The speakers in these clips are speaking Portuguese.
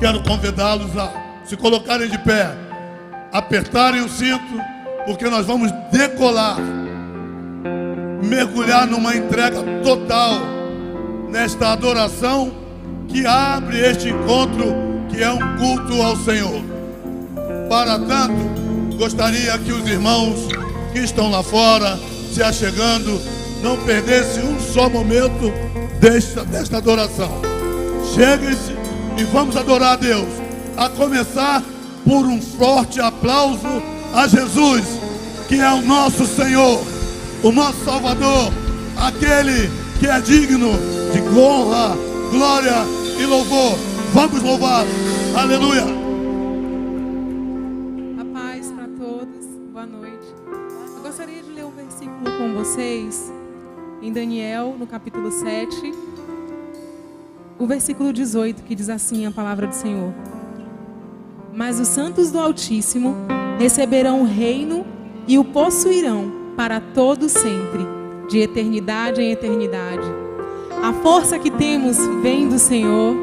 Quero convidá-los a se colocarem de pé, apertarem o cinto, porque nós vamos decolar, mergulhar numa entrega total nesta adoração que abre este encontro, que é um culto ao Senhor. Para tanto, gostaria que os irmãos que estão lá fora, se achegando, não perdessem um só momento desta adoração. Cheguem-se e vamos adorar a Deus, a começar por um forte aplauso a Jesus, que é o nosso Senhor, o nosso Salvador, aquele que é digno de honra, glória e louvor. Vamos louvar, aleluia. A paz para todos, boa noite. Eu gostaria de ler um versículo com vocês, em Daniel, no capítulo 7, o versículo 18, que diz assim a palavra do Senhor: mas os santos do Altíssimo receberão o reino e o possuirão para todo sempre, de eternidade em eternidade. A força que temos vem do Senhor,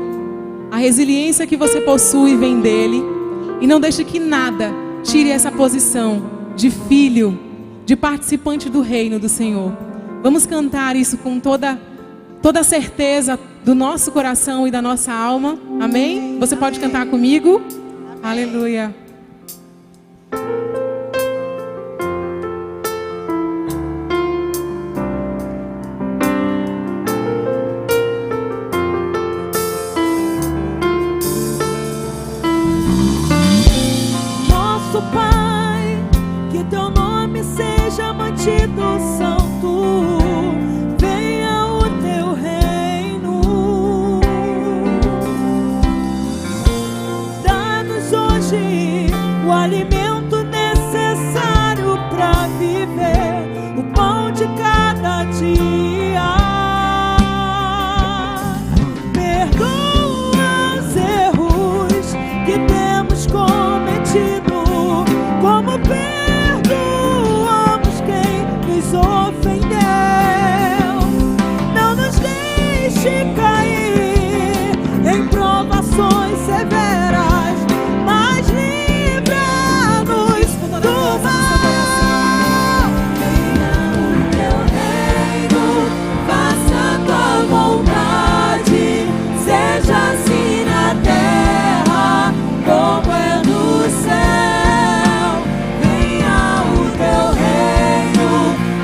a resiliência que você possui vem dele, e não deixe que nada tire essa posição de filho, de participante do reino do Senhor. Vamos cantar isso com toda a certeza do nosso coração e da nossa alma. Amém? Você pode cantar comigo? Aleluia. Nosso Pai, que teu nome seja mantido santo, venha o teu reino, dá-nos hoje o alimento necessário para viver, o pão de cada dia. Perdoa os erros que temos cometido, como perdoamos quem nos ofendeu. Não nos deixe cair em provações severas, mas livra-nos do mal. Venha o teu reino, faça a tua vontade, seja assim na terra como é no céu. Venha o teu reino,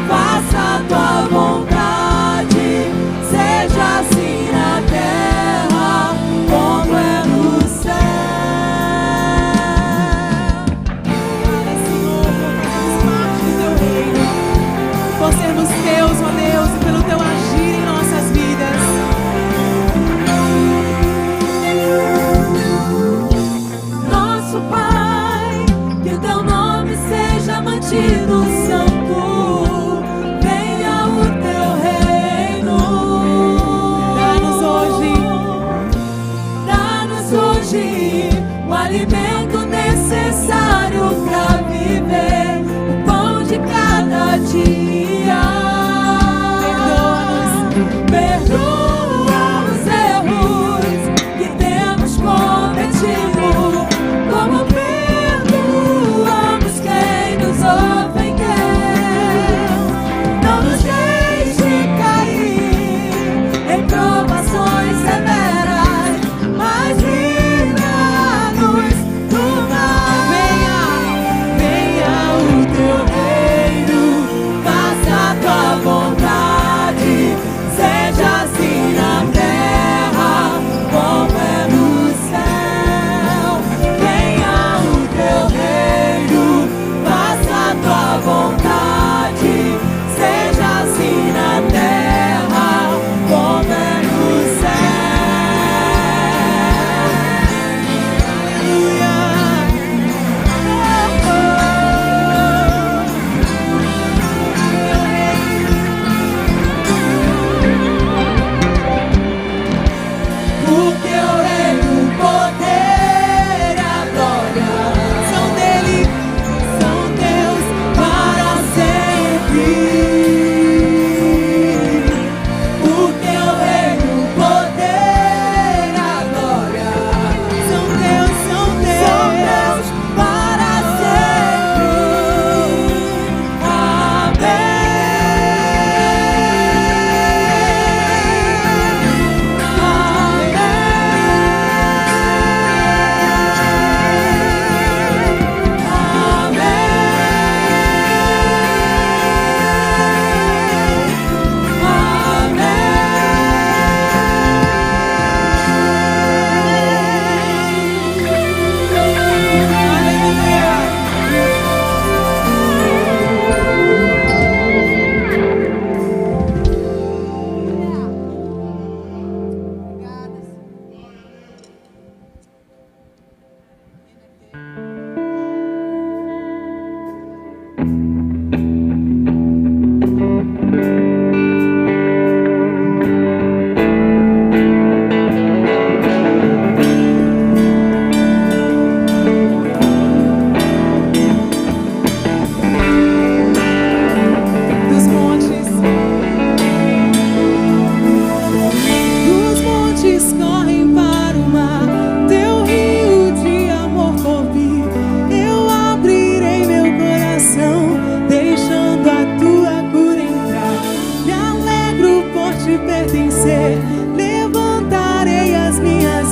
faça a tua vontade, seja assim na terra como é no céu.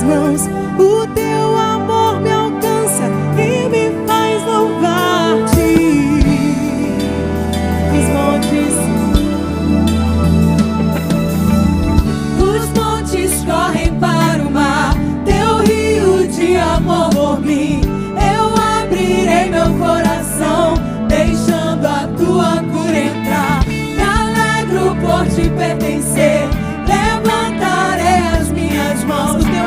mãos. O teu amor me alcança e me faz louvar-te. Os montes correm para o mar, teu rio de amor por mim. Eu abrirei meu coração, deixando a tua cura entrar. Me alegro por te pertencer, levantarei as minhas mãos. O teu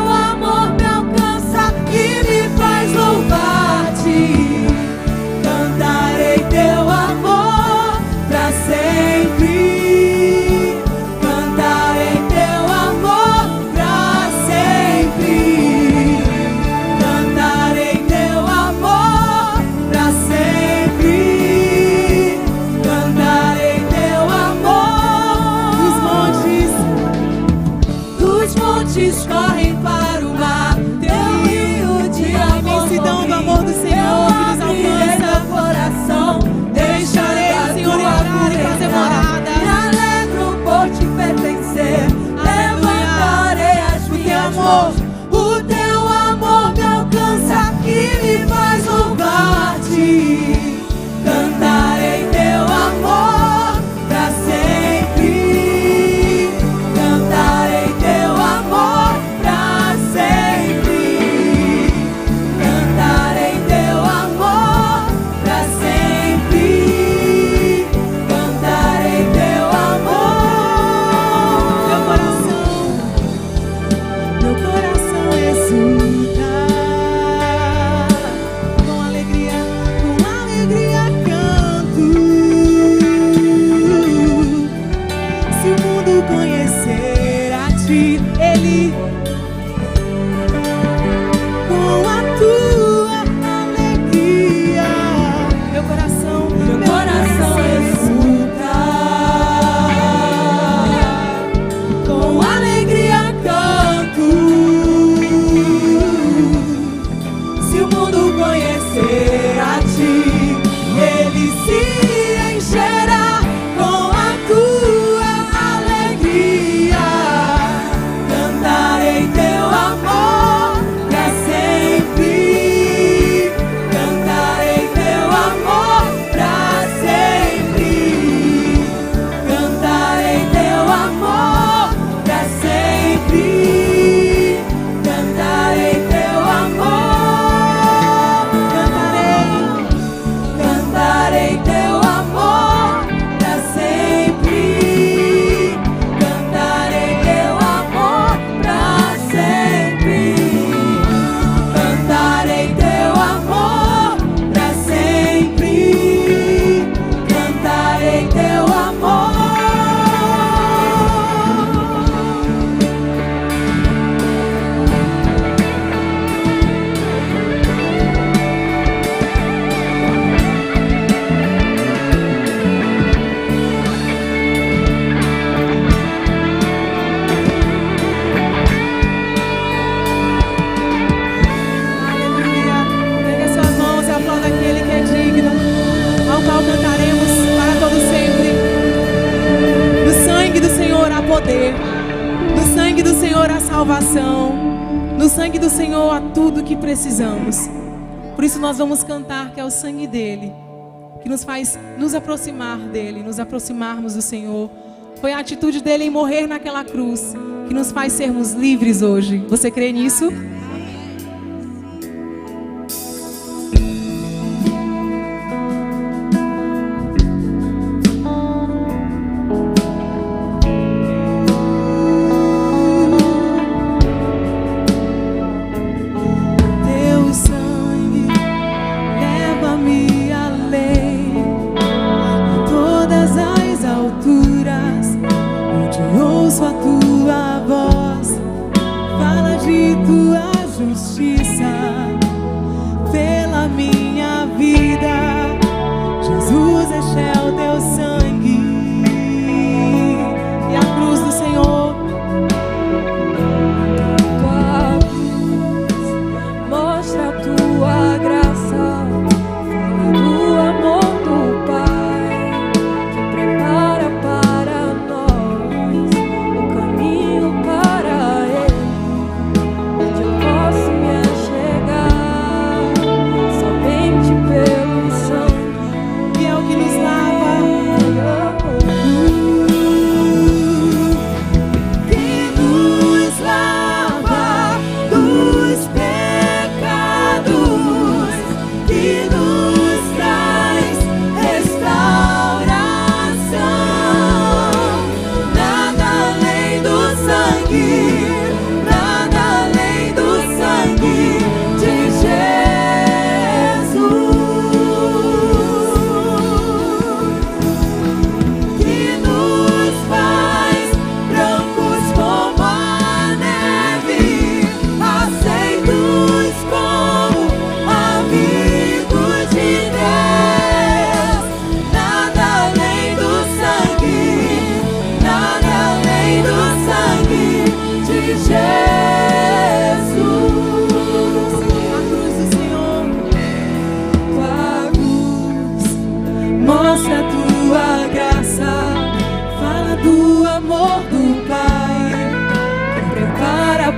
amor me alcança e me faz louvar-te. Cantarei teu amor pra sempre. Cantarei teu amor pra sempre. Cantarei teu amor pra sempre. Cantarei teu amor. Dos montes correm para o mar, teu rio de amor. Imensidão do amor do Senhor que nos alcança. Coração, deixarei o Senhor entrar e fazer morada. Me alegro por te pertencer, levantarei as minhas mãos. O teu amor me alcança e me faz louvar-te. Cantarei teu amor pra sempre. Cantarei teu amor pra sempre. Cantarei teu amor pra sempre. Cantarei teu amor. Meu coração exulta. Com alegria canto. Se o mundo conhecer a ti, Ele, com a tua alegria, meu coração exulta. Com alegria canto. Se o mundo conhecer a ti, ele se encherá com a tua alegria. Cantarei teu amor pra sempre. Cantarei teu amor pra sempre. Cantarei teu amor pra sempre. Cantarei teu amor. Cantarei teu amor pra sempre. Cantarei teu amor pra sempre. Cantarei teu amor pra sempre. Cantarei teu amor. Aleluia. Pegue as suas mãos e aplauda aquele que é digno, ao qual cantaremos para todo sempre. No sangue do Senhor há poder, no sangue do Senhor há salvação, no sangue do Senhor há tudo que precisamos. Por isso nós vamos cantar que é o sangue dele que nos faz nos aproximar dele, nos aproximarmos do Senhor. Foi a atitude dele em morrer naquela cruz que nos faz sermos livres hoje. Você crê nisso? Teu sangue leva-me além, a todas as alturas, onde ouço a tua voz, fala de tua justiça pela minha vida. Jesus, este é o teu sangue e a cruz do Senhor. Tua cruz mostra a tua graça, fala do amor do Pai, que prepara para nós o caminho para Ele.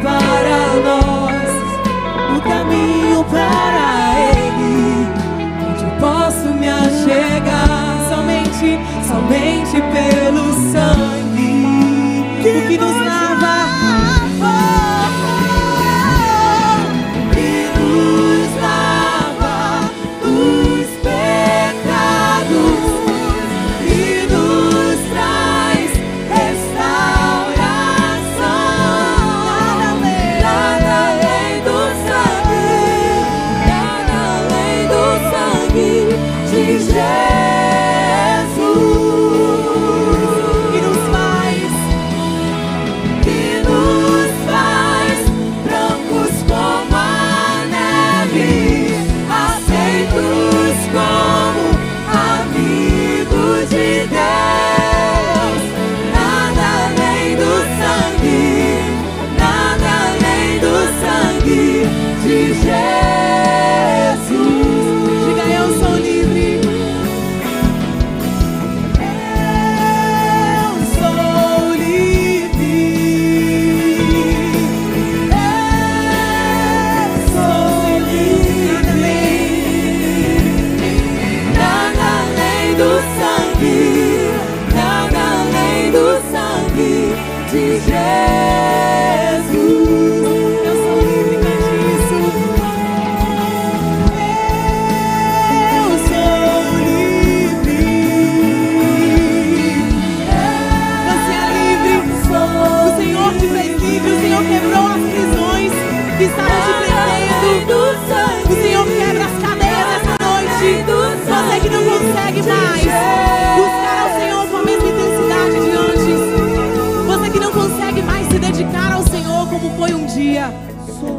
Para nós o caminho para Ele, onde eu posso me achegar somente pelo sangue, o que nos lava, que nos lava dos pecados e nos traz restauração. De Jesus, que nos faz brancos como a neve, aceitos como amigos de Deus. Nada além do sangue, nada além do sangue de Jesus.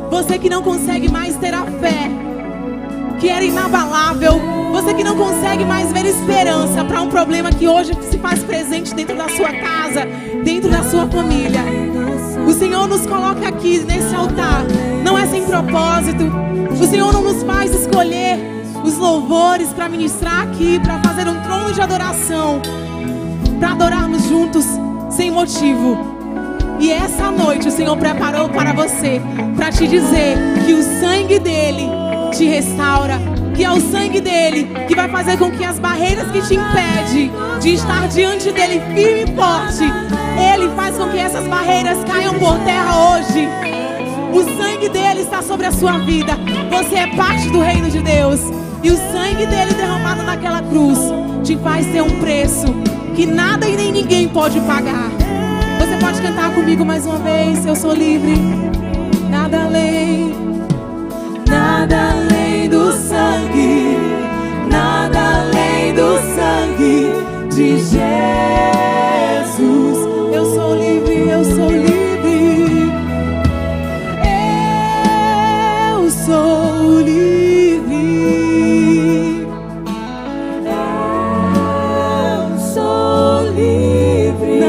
Você que não consegue mais ter a fé que era inabalável, você que não consegue mais ver esperança para um problema que hoje se faz presente dentro da sua casa, dentro da sua família. O Senhor nos coloca aqui nesse altar, não é sem propósito. O Senhor não nos faz escolher os louvores para ministrar aqui, para fazer um trono de adoração, para adorarmos juntos sem motivo. E essa noite o Senhor preparou para você, para te dizer que o sangue dele te restaura, que é o sangue dele que vai fazer com que as barreiras que te impedem de estar diante dele firme e forte, ele faz com que essas barreiras caiam por terra hoje. O sangue dele está sobre a sua vida. Você é parte do reino de Deus, e o sangue dele derramado naquela cruz te faz ter um preço que nada e nem ninguém pode pagar. Você pode cantar comigo mais uma vez. Eu sou livre, nada além do sangue, nada além do sangue de Jesus. Eu sou livre, eu sou livre, eu sou livre, eu sou livre.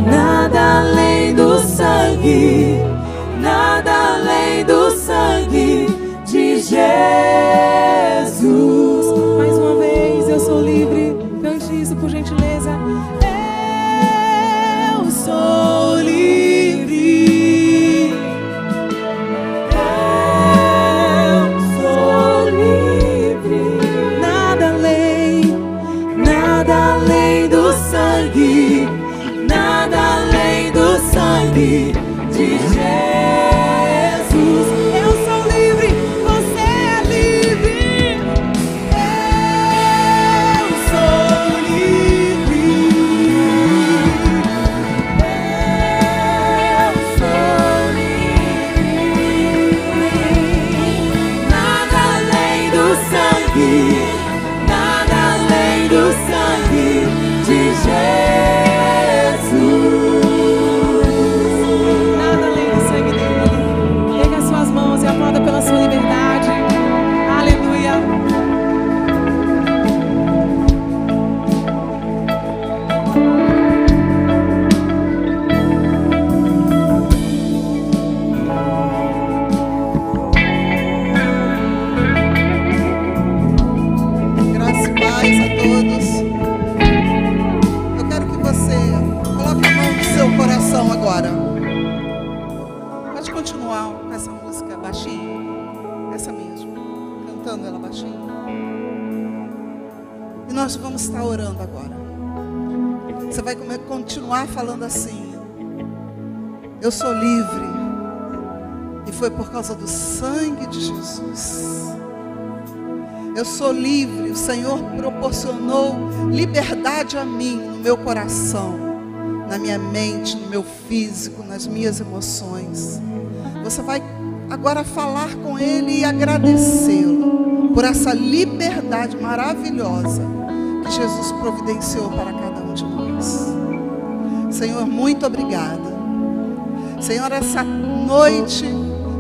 Nada além do sangue, nada além do sangue de Jesus. Mais uma vez, eu sou livre. Cante isso por gentileza. Eu sou livre. Eu sou livre. Nada além do sangue, nada além do sangue de Jesus. Eu sou livre, você é livre. Eu sou livre. Eu sou livre. Nada além do sangue, nada além do sangue de Jesus. reloginho. E nós vamos estar orando agora. Você vai continuar falando assim: eu sou livre, e foi por causa do sangue de Jesus. Eu sou livre, o Senhor proporcionou liberdade a mim, no meu coração, na minha mente, no meu físico, nas minhas emoções. Você vai agora falar com Ele e agradecê-lo por essa liberdade maravilhosa que Jesus providenciou para cada um de nós. Senhor, muito obrigada. Senhor, essa noite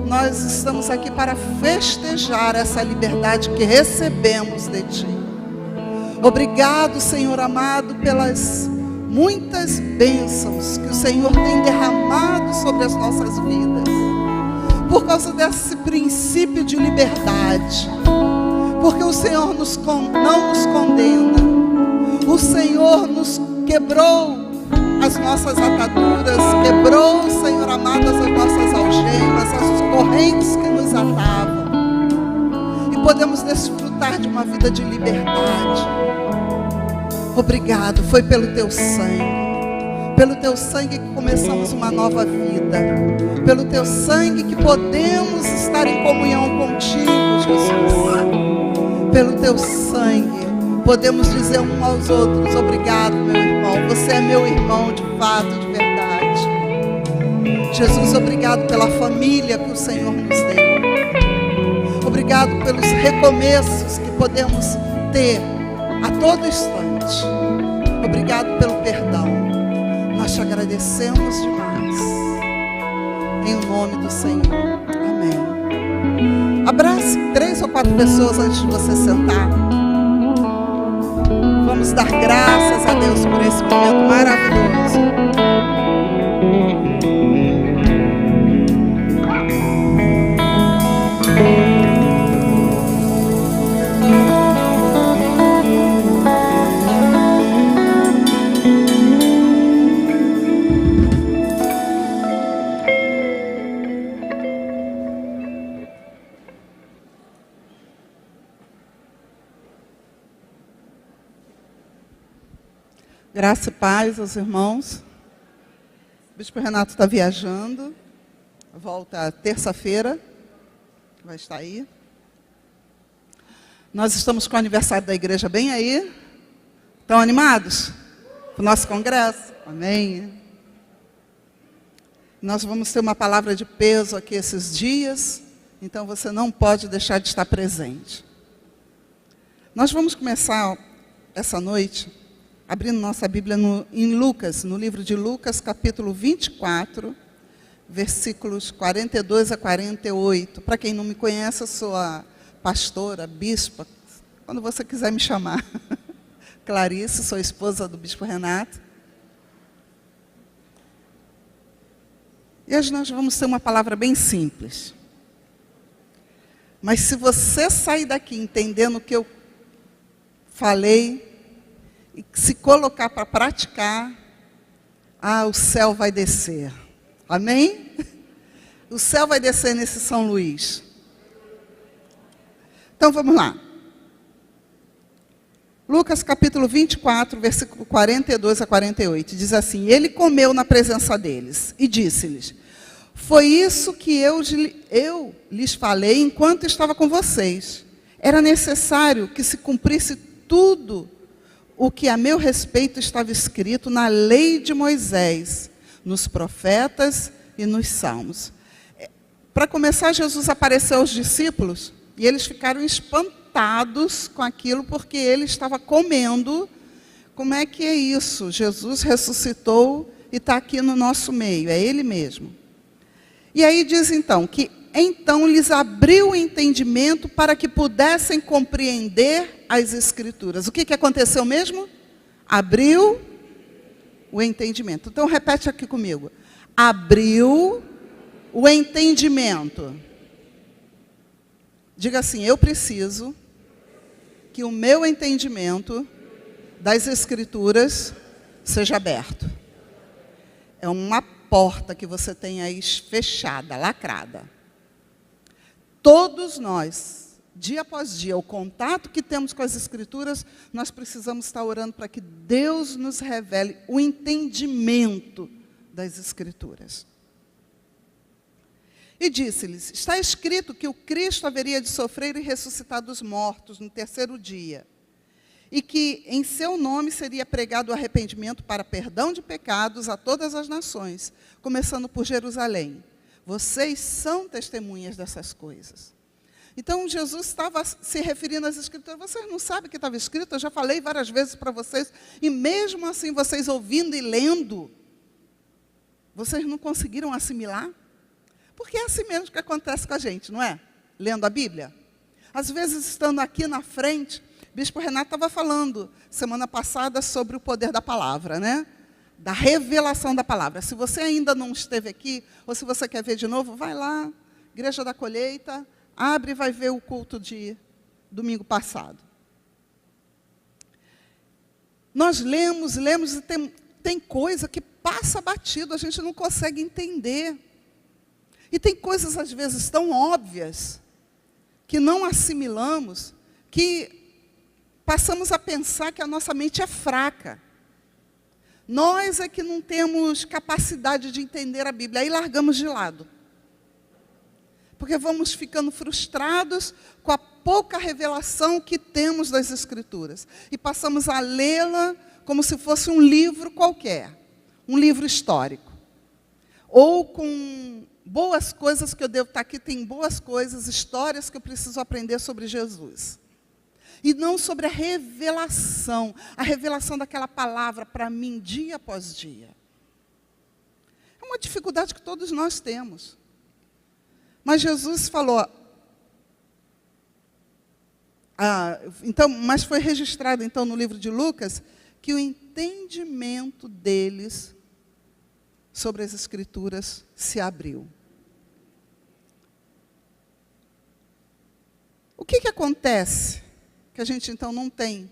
nós estamos aqui para festejar essa liberdade que recebemos de Ti. Obrigado, Senhor amado, pelas muitas bênçãos que o Senhor tem derramado sobre as nossas vidas. Por causa desse princípio de liberdade. Porque o Senhor não nos condena. O Senhor nos quebrou as nossas ataduras, quebrou, Senhor amado, as nossas algemas, as correntes que nos atavam. E podemos desfrutar de uma vida de liberdade. Obrigado, foi pelo Teu sangue. Pelo Teu sangue que começamos uma nova vida. Pelo Teu sangue que podemos estar em comunhão contigo, Jesus. Pelo Teu sangue podemos dizer uns aos outros: obrigado, meu irmão. Você é meu irmão de fato, de verdade. Jesus, obrigado pela família que o Senhor nos deu. Obrigado pelos recomeços que podemos ter a todo instante. Obrigado pelo perdão. Nós te agradecemos demais. Em nome do Senhor. Amém. Abrace 3 ou 4 pessoas antes de você sentar. Vamos dar graças a Deus por esse momento maravilhoso. Graça e paz aos irmãos. O Bispo Renato está viajando. Volta terça-feira. Vai estar aí. Nós estamos com o aniversário da igreja bem aí. Estão animados? Para o nosso congresso? Amém. Nós vamos ter uma palavra de peso aqui esses dias. Então você não pode deixar de estar presente. Nós vamos começar essa noite abrindo nossa Bíblia em Lucas, no livro de Lucas, capítulo 24, versículos 42 a 48. Para quem não me conhece, eu sou a pastora, bispa, quando você quiser me chamar. Clarice, sou esposa do Bispo Renato. E hoje nós vamos ter uma palavra bem simples. Mas se você sair daqui entendendo o que eu falei, e se colocar para praticar, o céu vai descer. Amém? O céu vai descer nesse São Luís. Então vamos lá. Lucas capítulo 24, versículo 42 a 48. Diz assim: Ele comeu na presença deles e disse-lhes: Foi isso que eu lhes falei enquanto estava com vocês. Era necessário que se cumprisse tudo o que a meu respeito estava escrito na lei de Moisés, nos profetas e nos salmos. Para começar, Jesus apareceu aos discípulos e eles ficaram espantados com aquilo, porque ele estava comendo. Como é que é isso? Jesus ressuscitou e está aqui no nosso meio, é Ele mesmo. E aí diz então, que então lhes abriu o entendimento para que pudessem compreender as Escrituras. O que aconteceu mesmo? Abriu o entendimento. Então repete aqui comigo. Abriu o entendimento. Diga assim: eu preciso que o meu entendimento das Escrituras seja aberto. É uma porta que você tem aí fechada, lacrada. Todos nós, dia após dia, o contato que temos com as Escrituras, nós precisamos estar orando para que Deus nos revele o entendimento das Escrituras. E disse-lhes, está escrito que o Cristo haveria de sofrer e ressuscitar dos mortos no terceiro dia, e que em seu nome seria pregado o arrependimento para perdão de pecados a todas as nações, começando por Jerusalém. Vocês são testemunhas dessas coisas. Então, Jesus estava se referindo às Escrituras. Vocês não sabem o que estava escrito? Eu já falei várias vezes para vocês. E mesmo assim, vocês ouvindo e lendo, vocês não conseguiram assimilar? Porque é assim mesmo que acontece com a gente, não é? Lendo a Bíblia. Às vezes, estando aqui na frente, o Bispo Renato estava falando, semana passada, sobre o poder da palavra, né? Da revelação da palavra. Se você ainda não esteve aqui, ou se você quer ver de novo, vai lá, Igreja da Colheita, abre e vai ver o culto de domingo passado. Nós lemos e tem coisa que passa batido, a gente não consegue entender. E tem coisas, às vezes, tão óbvias, que não assimilamos, que passamos a pensar que a nossa mente é fraca. Nós é que não temos capacidade de entender a Bíblia, aí largamos de lado. Porque vamos ficando frustrados com a pouca revelação que temos das Escrituras. E passamos a lê-la como se fosse um livro qualquer, um livro histórico. Ou com boas coisas que eu devo estar aqui, tem boas coisas, histórias que eu preciso aprender sobre Jesus. E não sobre a revelação daquela palavra para mim, dia após dia. É uma dificuldade que todos nós temos. Mas Jesus falou, mas foi registrado então no livro de Lucas, que o entendimento deles sobre as Escrituras se abriu. O que acontece que a gente então não tem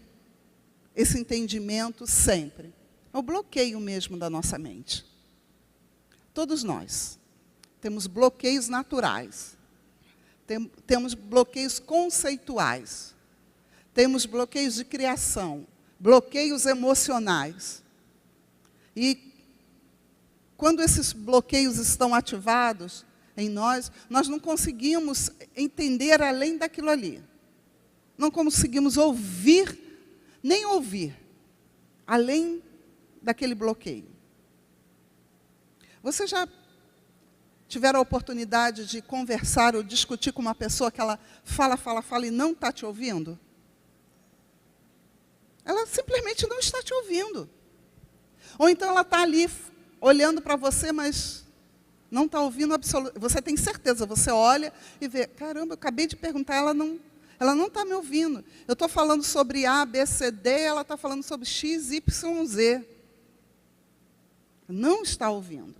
esse entendimento sempre? É o bloqueio mesmo da nossa mente. Todos nós temos bloqueios naturais, temos bloqueios conceituais, temos bloqueios de criação, bloqueios emocionais. E quando esses bloqueios estão ativados em nós não conseguimos entender além daquilo ali. Não conseguimos nem ouvir, além daquele bloqueio. Você já tiveram a oportunidade de conversar ou discutir com uma pessoa que ela fala e não está te ouvindo? Ela simplesmente não está te ouvindo. Ou então ela está ali olhando para você, mas não está ouvindo absolutamente. Você tem certeza, você olha e vê, caramba, eu acabei de perguntar, ela não está me ouvindo. Eu estou falando sobre A, B, C, D, ela está falando sobre X, Y, Z. Não está ouvindo.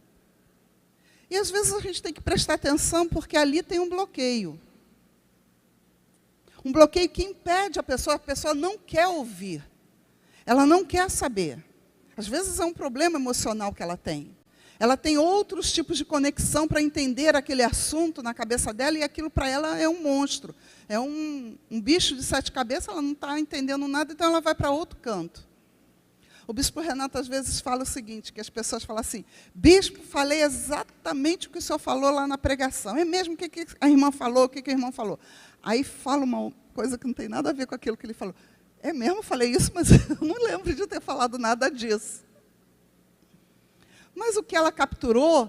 E às vezes a gente tem que prestar atenção, porque ali tem um bloqueio. Um bloqueio que impede a pessoa não quer ouvir. Ela não quer saber. Às vezes é um problema emocional que ela tem. Ela tem outros tipos de conexão para entender aquele assunto na cabeça dela, e aquilo para ela é um monstro. É um bicho de 7 cabeças, ela não está entendendo nada, então ela vai para outro canto. O Bispo Renato, às vezes, fala o seguinte, que as pessoas falam assim, Bispo, falei exatamente o que o senhor falou lá na pregação. É mesmo o que a irmã falou, o que a irmã falou. Aí fala uma coisa que não tem nada a ver com aquilo que ele falou. É mesmo, falei isso, mas eu não lembro de ter falado nada disso. Mas o que ela capturou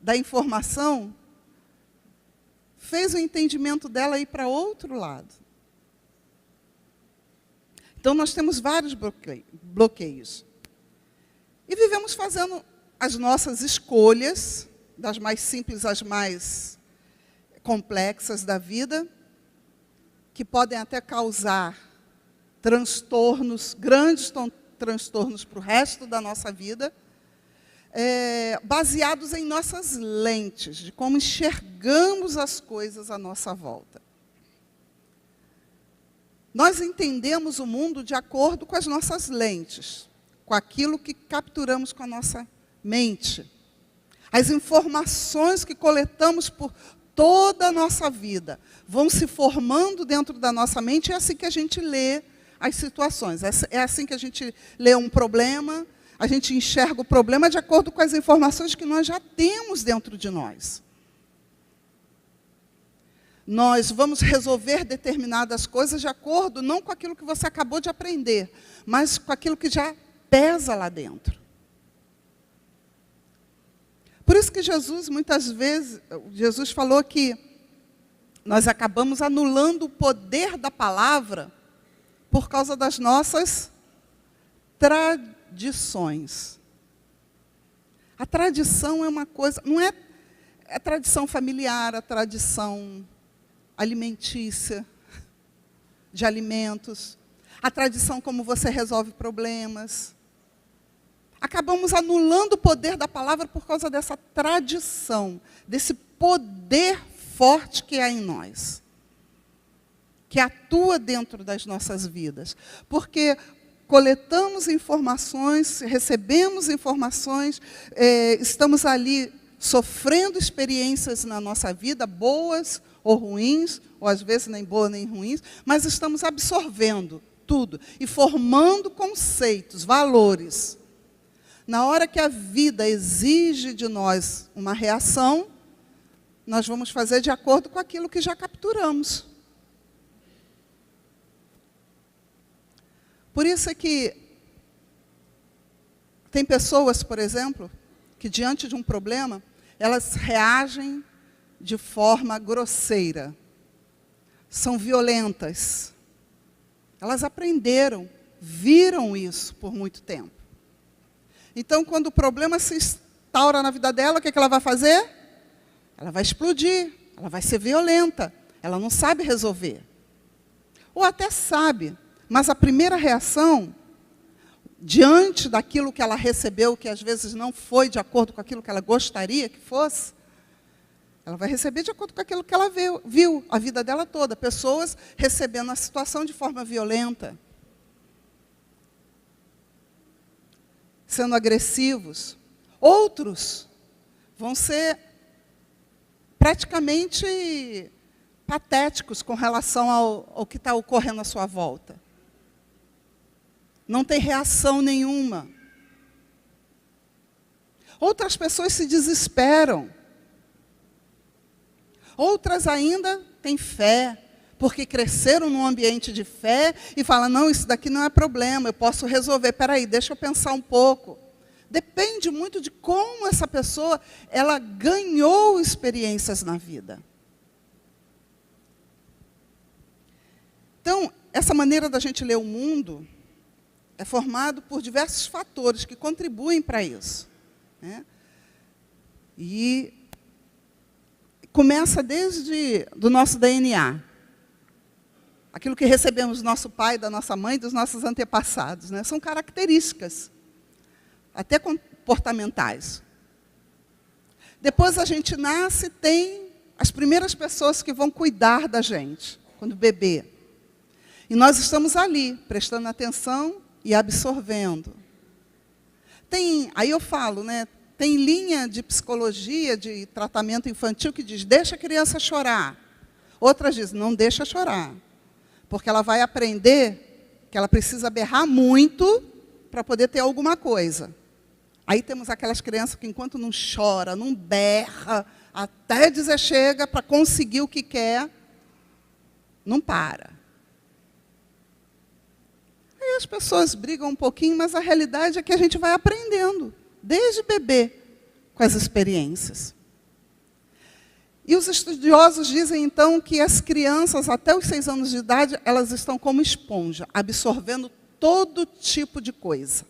da informação fez o entendimento dela ir para outro lado. Então, nós temos vários bloqueios. E vivemos fazendo as nossas escolhas, das mais simples às mais complexas da vida, que podem até causar transtornos, grandes transtornos para o resto da nossa vida, baseados em nossas lentes, de como enxergamos as coisas à nossa volta. Nós entendemos o mundo de acordo com as nossas lentes, com aquilo que capturamos com a nossa mente. As informações que coletamos por toda a nossa vida vão se formando dentro da nossa mente. É assim que a gente lê as situações. É assim que a gente lê um problema, a gente enxerga o problema de acordo com as informações que nós já temos dentro de nós. Nós vamos resolver determinadas coisas de acordo, não com aquilo que você acabou de aprender, mas com aquilo que já pesa lá dentro. Por isso que Jesus, muitas vezes, Jesus falou que nós acabamos anulando o poder da palavra por causa das nossas tradições. A tradição é uma coisa, não é a tradição familiar, a tradição alimentícia, de alimentos, a tradição como você resolve problemas. Acabamos anulando o poder da palavra por causa dessa tradição, desse poder forte que há em nós, que atua dentro das nossas vidas. Porque coletamos informações, recebemos informações, estamos ali sofrendo experiências na nossa vida, boas ou ruins, ou às vezes nem boas nem ruins, mas estamos absorvendo tudo e formando conceitos, valores. Na hora que a vida exige de nós uma reação, nós vamos fazer de acordo com aquilo que já capturamos. Por isso é que tem pessoas, por exemplo, que diante de um problema, elas reagem de forma grosseira. São violentas. Elas aprenderam, viram isso por muito tempo. Então, quando o problema se instaura na vida dela, o que ela vai fazer? Ela vai explodir, ela vai ser violenta, ela não sabe resolver. Ou até sabe, mas a primeira reação, diante daquilo que ela recebeu, que às vezes não foi de acordo com aquilo que ela gostaria que fosse, ela vai receber de acordo com aquilo que ela viu a vida dela toda. Pessoas recebendo a situação de forma violenta, sendo agressivos. Outros vão ser praticamente patéticos com relação ao que está ocorrendo à sua volta. Não tem reação nenhuma. Outras pessoas se desesperam. Outras ainda têm fé, porque cresceram num ambiente de fé e falam, não, isso daqui não é problema, eu posso resolver. Espera aí, deixa eu pensar um pouco. Depende muito de como essa pessoa ela ganhou experiências na vida. Então, essa maneira da gente ler o mundo é formado por diversos fatores que contribuem para isso, né? E começa desde do nosso DNA. Aquilo que recebemos do nosso pai, da nossa mãe, dos nossos antepassados, né? São características, até comportamentais. Depois a gente nasce, tem as primeiras pessoas que vão cuidar da gente, quando bebê. E nós estamos ali, prestando atenção e absorvendo. Aí eu falo, né? Tem linha de psicologia, de tratamento infantil, que diz, deixa a criança chorar. Outras dizem, não deixa chorar. Porque ela vai aprender que ela precisa berrar muito para poder ter alguma coisa. Aí temos aquelas crianças que, enquanto não chora, não berra, até dizer chega para conseguir o que quer, não para. Aí as pessoas brigam um pouquinho, mas a realidade é que a gente vai aprendendo, desde bebê, com as experiências. E os estudiosos dizem, então, que as crianças, até os 6 anos de idade, elas estão como esponja, absorvendo todo tipo de coisa.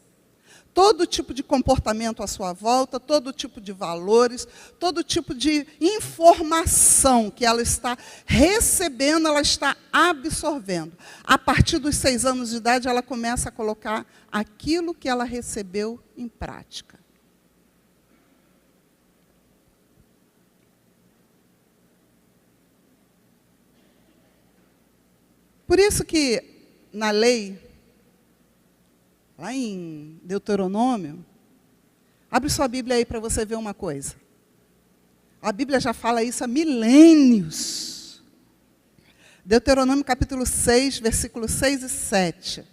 Todo tipo de comportamento à sua volta, todo tipo de valores, todo tipo de informação que ela está recebendo, ela está absorvendo. A partir dos 6 anos de idade, ela começa a colocar aquilo que ela recebeu em prática. Por isso que, na lei, lá em Deuteronômio, abre sua Bíblia aí para você ver uma coisa. A Bíblia já fala isso há milênios. Deuteronômio capítulo 6, versículos 6 e 7.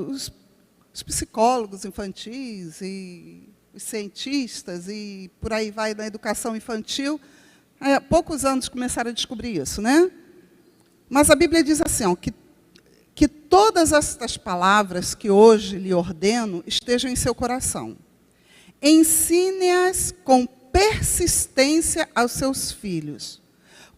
Os psicólogos infantis e os cientistas e por aí vai na educação infantil, há poucos anos começaram a descobrir isso, né? Mas a Bíblia diz assim, ó, que todas estas palavras que hoje lhe ordeno estejam em seu coração. Ensine-as com persistência aos seus filhos.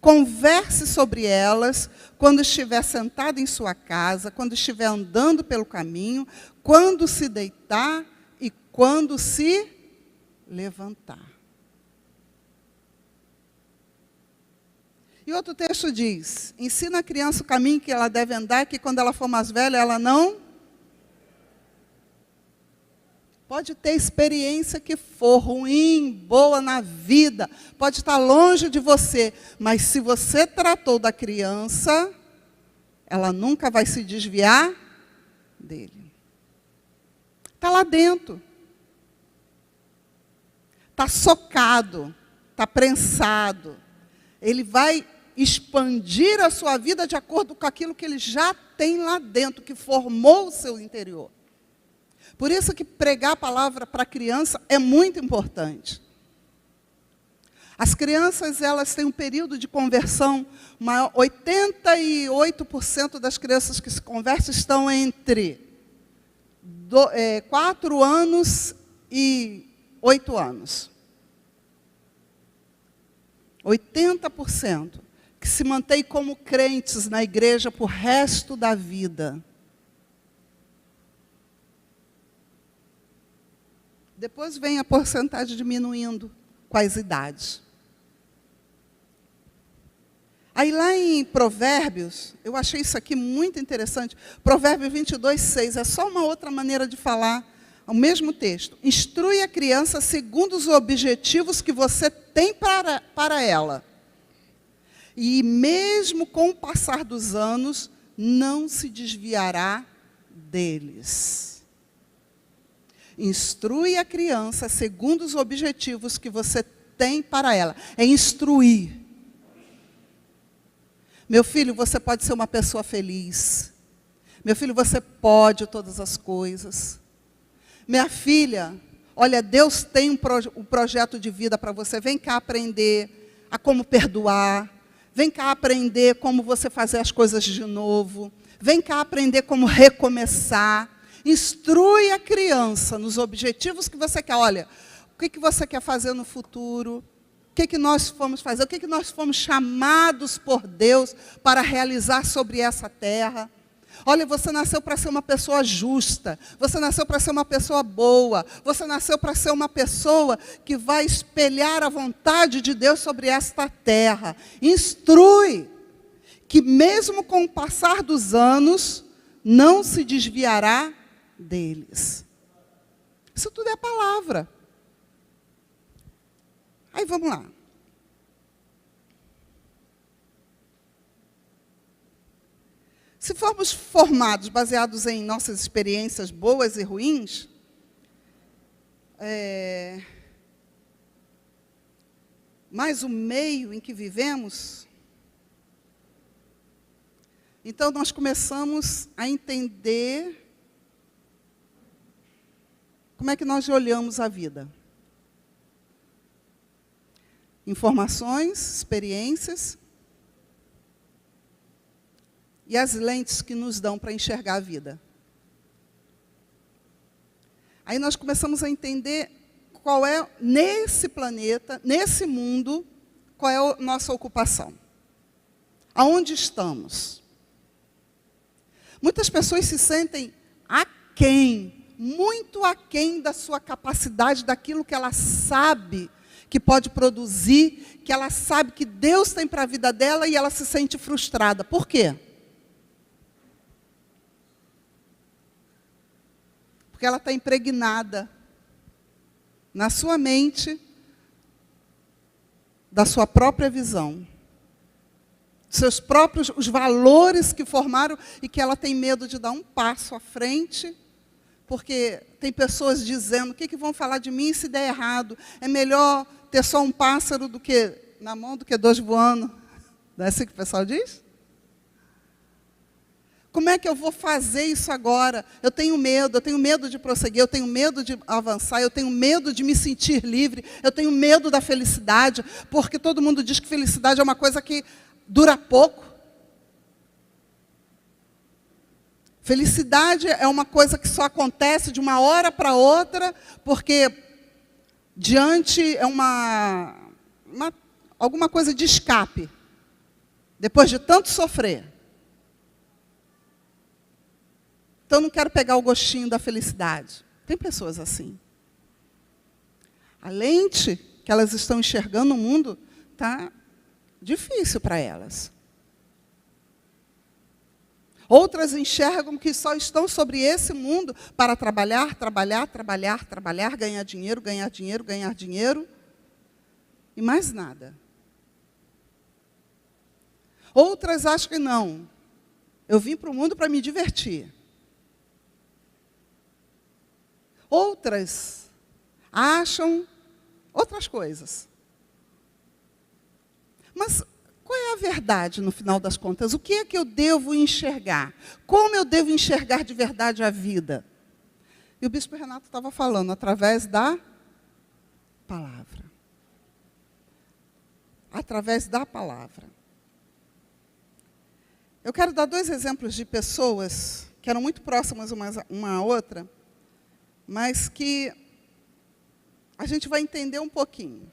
Converse sobre elas quando estiver sentado em sua casa, quando estiver andando pelo caminho, quando se deitar e quando se levantar. E outro texto diz, ensina a criança o caminho que ela deve andar, que quando ela for mais velha, ela não... Pode ter experiência que for ruim, boa na vida, pode estar longe de você, mas se você tratou da criança, ela nunca vai se desviar dele. Está lá dentro. Está socado, está prensado. Ele vai expandir a sua vida de acordo com aquilo que ele já tem lá dentro, que formou o seu interior. Por isso que pregar a palavra para a criança é muito importante. As crianças, elas têm um período de conversão maior. 88% das crianças que se convertem estão entre 4 anos e 8 anos. 80% que se mantém como crentes na igreja para o resto da vida. Depois vem a porcentagem diminuindo com as idades. Aí lá em Provérbios, eu achei isso aqui muito interessante. Provérbios 22, 6, é só uma outra maneira de falar o mesmo texto. Instrui a criança segundo os objetivos que você tem para ela. E mesmo com o passar dos anos, não se desviará deles. Instrui a criança segundo os objetivos que você tem para ela. É instruir. Meu filho, você pode ser uma pessoa feliz. Meu filho, você pode todas as coisas. Minha filha, olha, Deus tem um projeto de vida para você. Vem cá aprender a como perdoar. Vem cá aprender como você fazer as coisas de novo. Vem cá aprender como recomeçar. Instrui a criança nos objetivos que você quer. Olha, o que você quer fazer no futuro? O que nós fomos fazer? O que nós fomos chamados por Deus para realizar sobre essa terra? Olha, você nasceu para ser uma pessoa justa. Você nasceu para ser uma pessoa boa. Você nasceu para ser uma pessoa que vai espelhar a vontade de Deus sobre esta terra. Instrui que mesmo com o passar dos anos, não se desviará deles. Isso tudo é palavra. Aí vamos lá. Se formos formados, baseados em nossas experiências boas e ruins, mais o meio em que vivemos, então nós começamos a entender como é que nós olhamos a vida. Informações, experiências e as lentes que nos dão para enxergar a vida. Aí nós começamos a entender qual é, nesse planeta, nesse mundo, qual é a nossa ocupação. Aonde estamos? Muitas pessoas se sentem aquém, muito aquém da sua capacidade, daquilo que ela sabe que pode produzir, que ela sabe que Deus tem para a vida dela e ela se sente frustrada. Por quê? Porque ela está impregnada na sua mente da sua própria visão. Seus próprios, os valores que formaram e que ela tem medo de dar um passo à frente, porque tem pessoas dizendo, o que vão falar de mim se der errado? É melhor ter só um pássaro na mão do que 2 voando. Não é assim que o pessoal diz? Como é que eu vou fazer isso agora? Eu tenho medo de prosseguir, eu tenho medo de avançar, eu tenho medo de me sentir livre, eu tenho medo da felicidade, porque todo mundo diz que felicidade é uma coisa que dura pouco. Felicidade é uma coisa que só acontece de uma hora para outra, porque diante é alguma coisa de escape, depois de tanto sofrer. Então, não quero pegar o gostinho da felicidade. Tem pessoas assim. A lente que elas estão enxergando o mundo está difícil para elas. Outras enxergam que só estão sobre esse mundo para trabalhar, ganhar dinheiro, e mais nada. Outras acham que não. Eu vim para o mundo para me divertir. Outras acham outras coisas. Mas qual é a verdade, no final das contas? O que é que eu devo enxergar? Como eu devo enxergar de verdade a vida? E o bispo Renato estava falando, através da palavra. Através da palavra. Eu quero dar 2 exemplos de pessoas que eram muito próximas uma à outra, mas que a gente vai entender um pouquinho.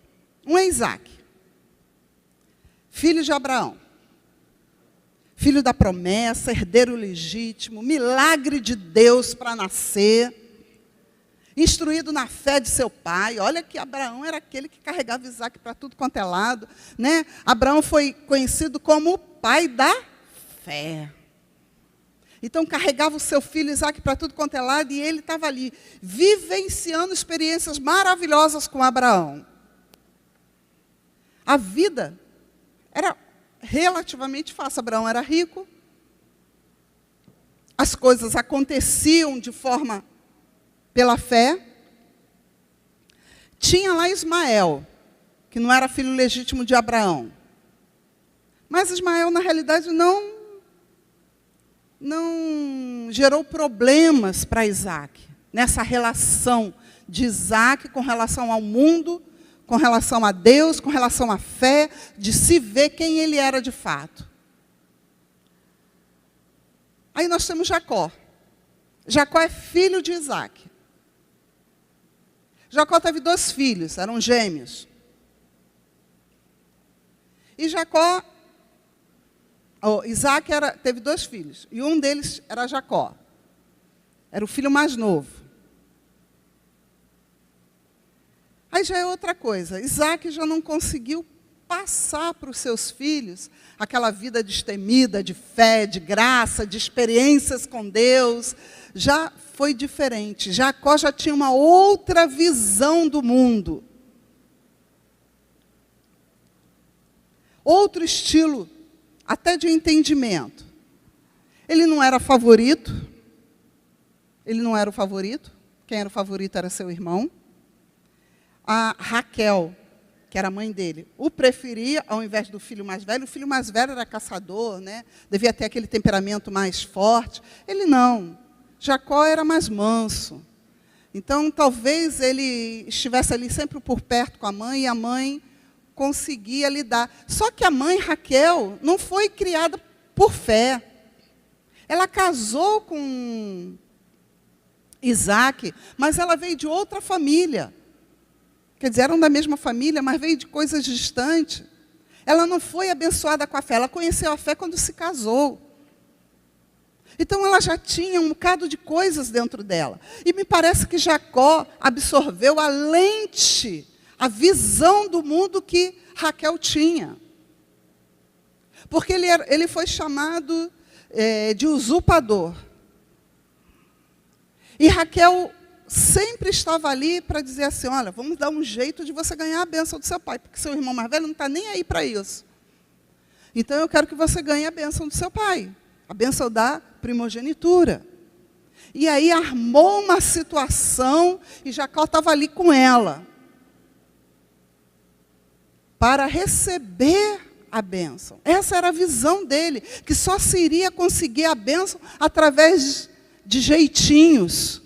Um é Isaac, filho de Abraão, filho da promessa, herdeiro legítimo, milagre de Deus para nascer, instruído na fé de seu pai. Olha que Abraão era aquele que carregava Isaac para tudo quanto é lado, né? Abraão foi conhecido como o pai da fé. Então, carregava o seu filho Isaac para tudo quanto é lado, e ele estava ali, vivenciando experiências maravilhosas com Abraão. A vida era relativamente fácil. Abraão era rico, as coisas aconteciam de forma pela fé. Tinha lá Ismael, que não era filho legítimo de Abraão. Mas Ismael, na realidade, não gerou problemas para Isaac, nessa relação de Isaac com relação ao mundo, com relação a Deus, com relação à fé, de se ver quem ele era de fato. Aí nós temos Jacó. Jacó é filho de Isaac. Jacó teve 2 filhos, eram gêmeos. E Isaac teve 2 filhos, e um deles era Jacó. Era o filho mais novo. Aí já é outra coisa. Isaac já não conseguiu passar para os seus filhos aquela vida destemida, de fé, de graça, de experiências com Deus. Já foi diferente. Jacó já tinha uma outra visão do mundo. Outro estilo, até de entendimento. Ele não era favorito. Ele não era o favorito. Quem era o favorito era seu irmão. A Raquel, que era a mãe dele, o preferia ao invés do filho mais velho. O filho mais velho era caçador, né? Devia ter aquele temperamento mais forte. Ele não. Jacó era mais manso. Então, talvez ele estivesse ali sempre por perto com a mãe, e a mãe conseguia lidar. Só que a mãe, Raquel, não foi criada por fé. Ela casou com Isaac, mas ela veio de outra família. Quer dizer, eram da mesma família, mas veio de coisas distantes. Ela não foi abençoada com a fé, ela conheceu a fé quando se casou. Então, ela já tinha um bocado de coisas dentro dela. E me parece que Jacó absorveu a lente, a visão do mundo que Raquel tinha. Porque ele foi chamado de usurpador. E Raquel sempre estava ali para dizer assim, olha, vamos dar um jeito de você ganhar a bênção do seu pai, porque seu irmão mais velho não está nem aí para isso. Então, eu quero que você ganhe a bênção do seu pai, a bênção da primogenitura. E aí armou uma situação, e Jacó estava ali com ela. para receber a bênção. Essa era a visão dele, que só se iria conseguir a bênção através de jeitinhos.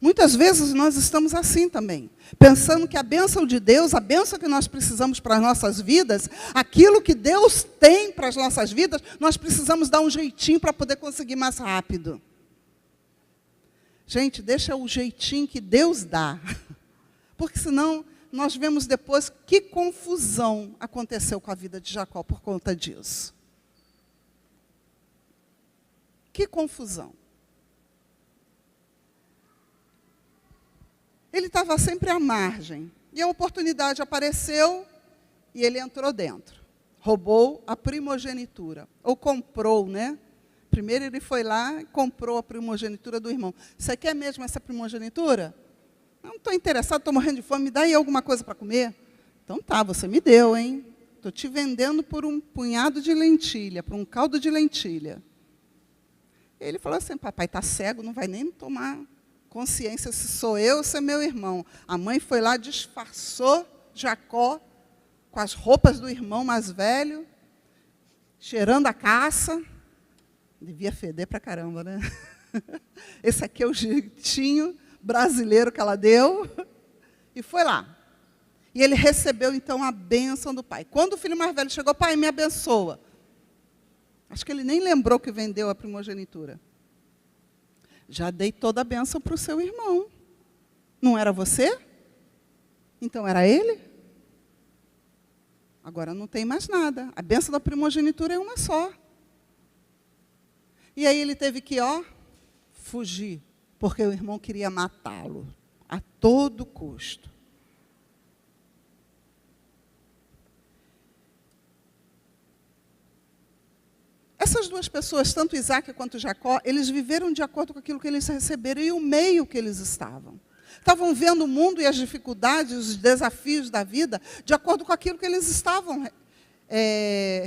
Muitas vezes nós estamos assim também, pensando que a bênção de Deus, a bênção que nós precisamos para as nossas vidas, aquilo que Deus tem para as nossas vidas, nós precisamos dar um jeitinho para poder conseguir mais rápido. Gente, deixa o jeitinho que Deus dá, porque senão nós vemos depois que confusão aconteceu com a vida de Jacó por conta disso. Que confusão. Ele estava sempre à margem. E a oportunidade apareceu e ele entrou dentro. Roubou a primogenitura. Ou comprou, né? Primeiro ele foi lá e comprou a primogenitura do irmão. Você quer mesmo essa primogenitura? Não estou interessado, estou morrendo de fome, me dá aí alguma coisa para comer? Então tá, você me deu, hein? Estou te vendendo por um punhado de lentilha, por um caldo de lentilha. Ele falou assim, papai está cego, não vai nem tomar consciência se sou eu ou se é meu irmão. A mãe foi lá, disfarçou Jacó com as roupas do irmão mais velho, cheirando a caça. Devia feder pra caramba, né? Esse aqui é o jeitinho brasileiro que ela deu. E foi lá. E ele recebeu, então, a bênção do pai. Quando o filho mais velho chegou, pai, me abençoa. Acho que ele nem lembrou que vendeu a primogenitura. Já dei toda a bênção para o seu irmão. Não era você? Então era ele? Agora não tem mais nada. A bênção da primogenitura é uma só. E aí ele teve que, fugir, porque o irmão queria matá-lo a todo custo. Essas duas pessoas, tanto Isaac quanto Jacó, eles viveram de acordo com aquilo que eles receberam e o meio que eles estavam. Estavam vendo o mundo e as dificuldades, os desafios da vida, de acordo com aquilo que eles estavam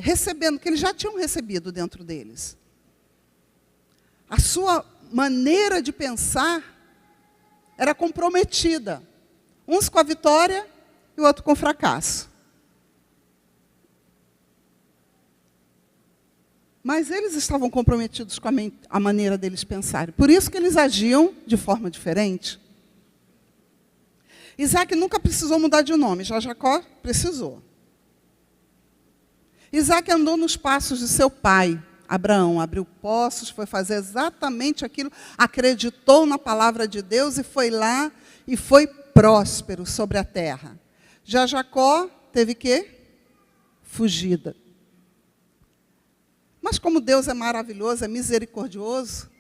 recebendo, que eles já tinham recebido dentro deles. A sua maneira de pensar era comprometida. Uns com a vitória e o outro com o fracasso. Mas eles estavam comprometidos com a maneira deles pensarem. Por isso que eles agiam de forma diferente. Isaac nunca precisou mudar de nome, já Jacó precisou. Isaac andou nos passos de seu pai, Abraão, abriu poços, foi fazer exatamente aquilo, acreditou na palavra de Deus e foi lá e foi próspero sobre a terra. Já Jacó teve que fugida. Mas como Deus é maravilhoso, é misericordioso,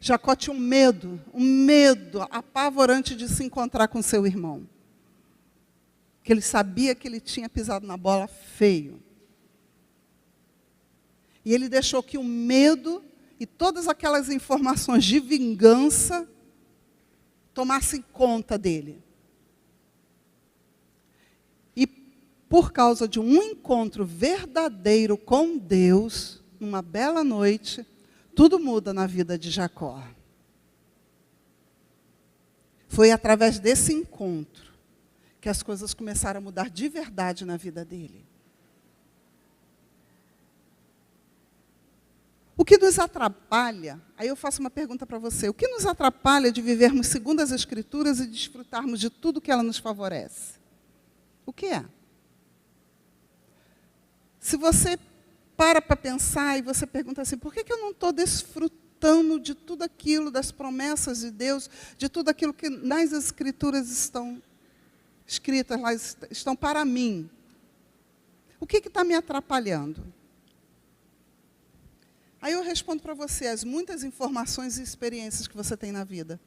Jacó tinha um medo apavorante de se encontrar com seu irmão. Que ele sabia que ele tinha pisado na bola feio. E ele deixou que o medo e todas aquelas informações de vingança tomassem conta dele. E por causa de um encontro verdadeiro com Deus, numa bela noite, tudo muda na vida de Jacó. Foi através desse encontro que as coisas começaram a mudar de verdade na vida dele. O que nos atrapalha, aí eu faço uma pergunta para você, o que nos atrapalha de vivermos segundo as Escrituras e desfrutarmos de tudo que ela nos favorece? O que é? Se você para pensar e você pergunta assim, por que eu não estou desfrutando de tudo aquilo, das promessas de Deus, de tudo aquilo que nas Escrituras estão escritas, lá estão para mim? O que está me atrapalhando? Aí eu respondo para você, as muitas informações e experiências que você tem na vida.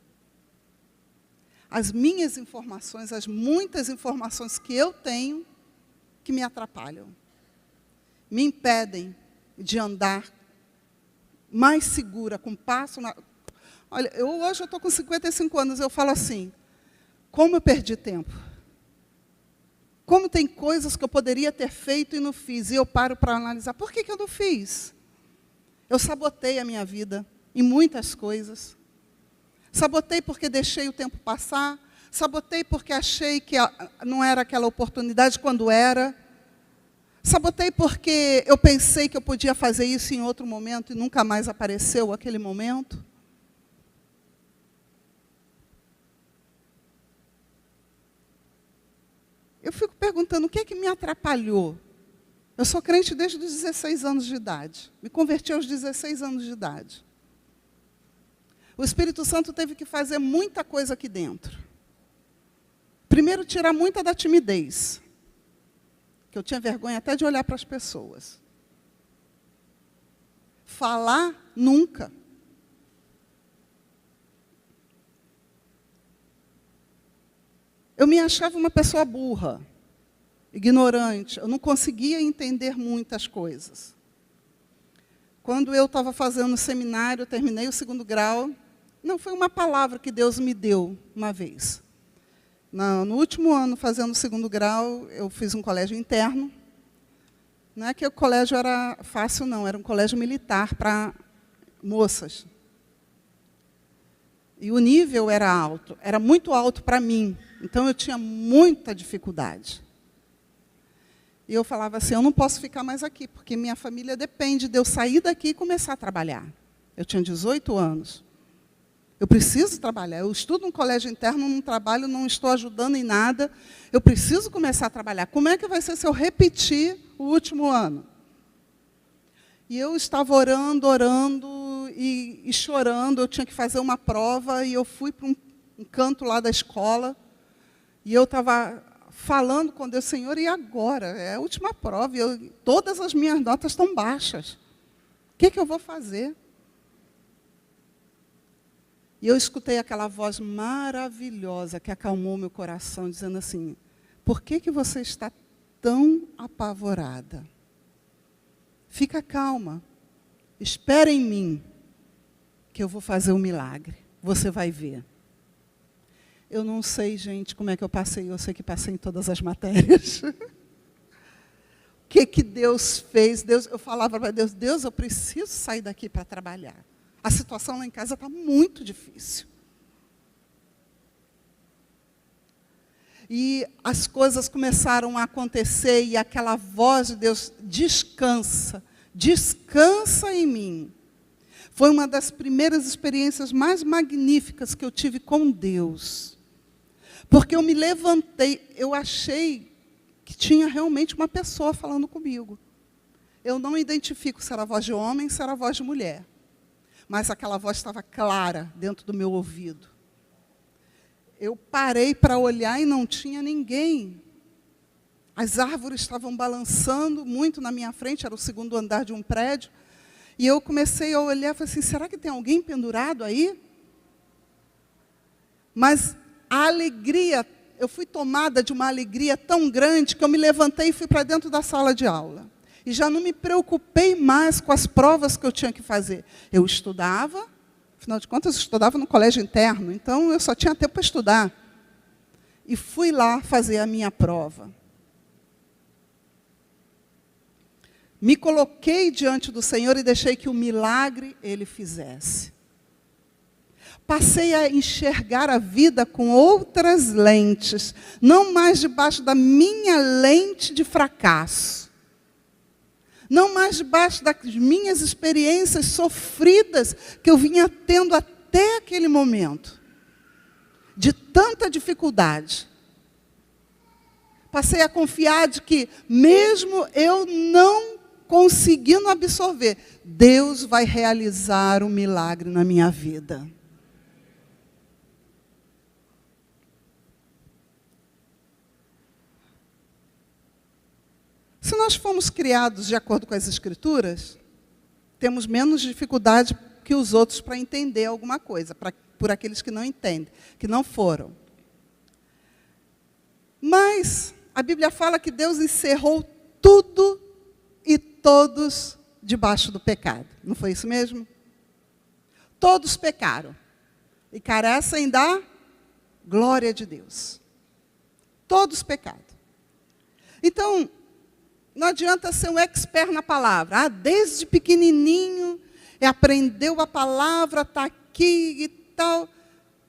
As minhas informações, as muitas informações que eu tenho, que me atrapalham. Me impedem de andar mais segura, com passo na... Olha, hoje eu estou com 55 anos, eu falo assim, como eu perdi tempo. Como tem coisas que eu poderia ter feito e não fiz, e eu paro para analisar, por que eu não fiz? Eu sabotei a minha vida em muitas coisas. Sabotei porque deixei o tempo passar, Sabotei porque achei que não era aquela oportunidade quando era. Sabotei porque eu pensei que eu podia fazer isso em outro momento e nunca mais apareceu aquele momento. Eu fico perguntando, o que é que me atrapalhou? Eu sou crente desde os 16 anos de idade. Me converti aos 16 anos de idade. O Espírito Santo teve que fazer muita coisa aqui dentro. Primeiro, tirar muita da timidez. Que eu tinha vergonha até de olhar para as pessoas. Falar, nunca. Eu me achava uma pessoa burra, ignorante. Eu não conseguia entender muitas coisas. Quando eu estava fazendo o seminário, eu terminei o 2º grau. Não, foi uma palavra que Deus me deu uma vez. No último ano, fazendo o 2º grau, eu fiz um colégio interno. Não é que o colégio era fácil, não. Era um colégio militar para moças. E o nível era alto. Era muito alto para mim. Então, eu tinha muita dificuldade. E eu falava assim, eu não posso ficar mais aqui, porque minha família depende de eu sair daqui e começar a trabalhar. Eu tinha 18 anos. Eu preciso trabalhar. Eu estudo no colégio interno, não trabalho, não estou ajudando em nada. Eu preciso começar a trabalhar. Como é que vai ser se eu repetir o último ano? E eu estava orando e chorando. Eu tinha que fazer uma prova e eu fui para um canto lá da escola. E eu estava falando com Deus, Senhor, e agora? É a última prova. Todas as minhas notas estão baixas. O que eu vou fazer? E eu escutei aquela voz maravilhosa que acalmou meu coração, dizendo assim, por que você está tão apavorada? Fica calma, espera em mim, que eu vou fazer um milagre. Você vai ver. Eu não sei, gente, como é que eu passei. Eu sei que passei em todas as matérias. O que Deus fez? Eu falava para Deus, Deus, eu preciso sair daqui para trabalhar. A situação lá em casa está muito difícil. E as coisas começaram a acontecer e aquela voz de Deus, descansa, descansa em mim. Foi uma das primeiras experiências mais magníficas que eu tive com Deus. Porque eu me levantei, eu achei que tinha realmente uma pessoa falando comigo. Eu não identifico se era a voz de homem, se era a voz de mulher. Mas aquela voz estava clara dentro do meu ouvido. Eu parei para olhar e não tinha ninguém. As árvores estavam balançando muito na minha frente, era o 2º andar de um prédio. E eu comecei a olhar e falei assim, será que tem alguém pendurado aí? Mas a alegria, eu fui tomada de uma alegria tão grande que eu me levantei e fui para dentro da sala de aula. E já não me preocupei mais com as provas que eu tinha que fazer. Eu estudava, afinal de contas, eu estudava no colégio interno, então eu só tinha tempo para estudar. E fui lá fazer a minha prova. Me coloquei diante do Senhor e deixei que o milagre Ele fizesse. Passei a enxergar a vida com outras lentes, não mais debaixo da minha lente de fracasso. Não mais debaixo das minhas experiências sofridas que eu vinha tendo até aquele momento. De tanta dificuldade. Passei a confiar de que, mesmo eu não conseguindo absorver, Deus vai realizar um milagre na minha vida. Se nós fomos criados de acordo com as Escrituras, temos menos dificuldade que os outros para entender alguma coisa, por aqueles que não entendem, que não foram. Mas a Bíblia fala que Deus encerrou tudo e todos debaixo do pecado. Não foi isso mesmo? Todos pecaram e carecem da glória de Deus. Todos pecaram. Então, não adianta ser um expert na palavra. Desde pequenininho, aprendeu a palavra, está aqui e tal.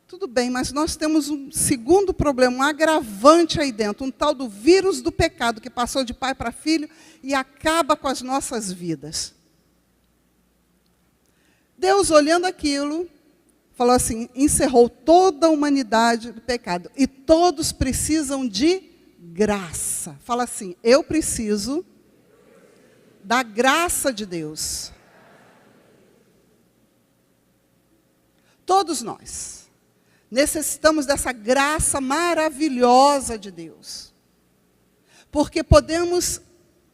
Tudo bem, mas nós temos um segundo problema, um agravante aí dentro, um tal do vírus do pecado que passou de pai para filho e acaba com as nossas vidas. Deus, olhando aquilo, falou assim, encerrou toda a humanidade do pecado. E todos precisam de graça. Fala assim, eu preciso da graça de Deus. Todos nós necessitamos dessa graça maravilhosa de Deus. Porque podemos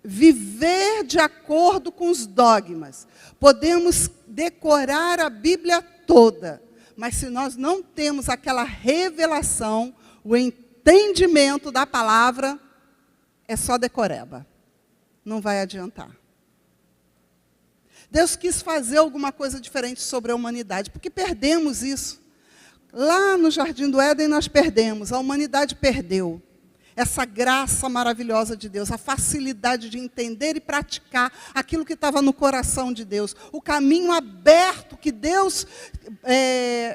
viver de acordo com os dogmas. Podemos decorar a Bíblia toda. Mas se nós não temos aquela revelação, o entendimento da palavra, é só decoreba. Não vai adiantar. Deus quis fazer alguma coisa diferente sobre a humanidade, porque perdemos isso. Lá no Jardim do Éden nós perdemos, a humanidade perdeu. Essa graça maravilhosa de Deus, a facilidade de entender e praticar aquilo que estava no coração de Deus. O caminho aberto que Deus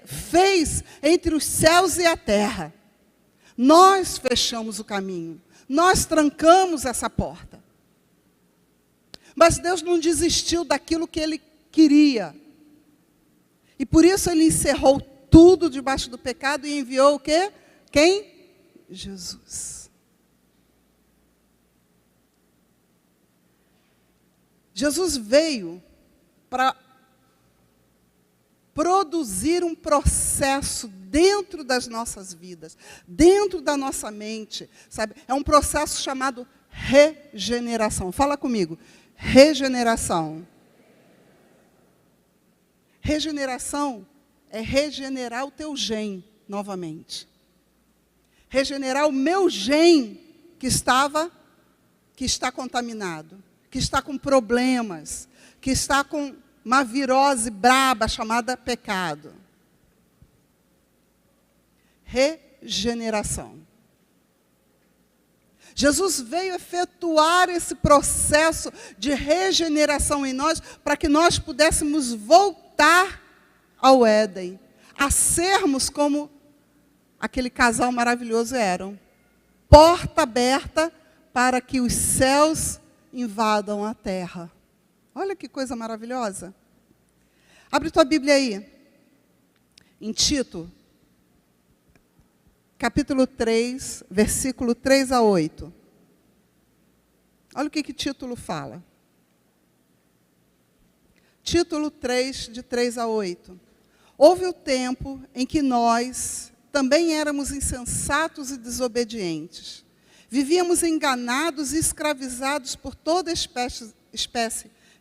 fez entre os céus e a terra. Nós fechamos o caminho, nós trancamos essa porta. Mas Deus não desistiu daquilo que Ele queria. E por isso Ele encerrou tudo debaixo do pecado e enviou o quê? Quem? Jesus. Jesus veio para produzir um processo dentro das nossas vidas, dentro da nossa mente, sabe? É um processo chamado regeneração. Fala comigo. Regeneração. Regeneração é regenerar o teu gen novamente. Regenerar o meu gen que está contaminado, que está com problemas, que está com uma virose braba chamada pecado. Regeneração. Jesus veio efetuar esse processo de regeneração em nós para que nós pudéssemos voltar ao Éden, a sermos como aquele casal maravilhoso eram. Porta aberta para que os céus invadam a terra. Olha que coisa maravilhosa. Abre tua Bíblia aí. Em Tito, capítulo 3, versículo 3 a 8. Olha o que título fala. Título 3, de 3 a 8. Houve o tempo em que nós também éramos insensatos e desobedientes. Vivíamos enganados e escravizados por toda espécie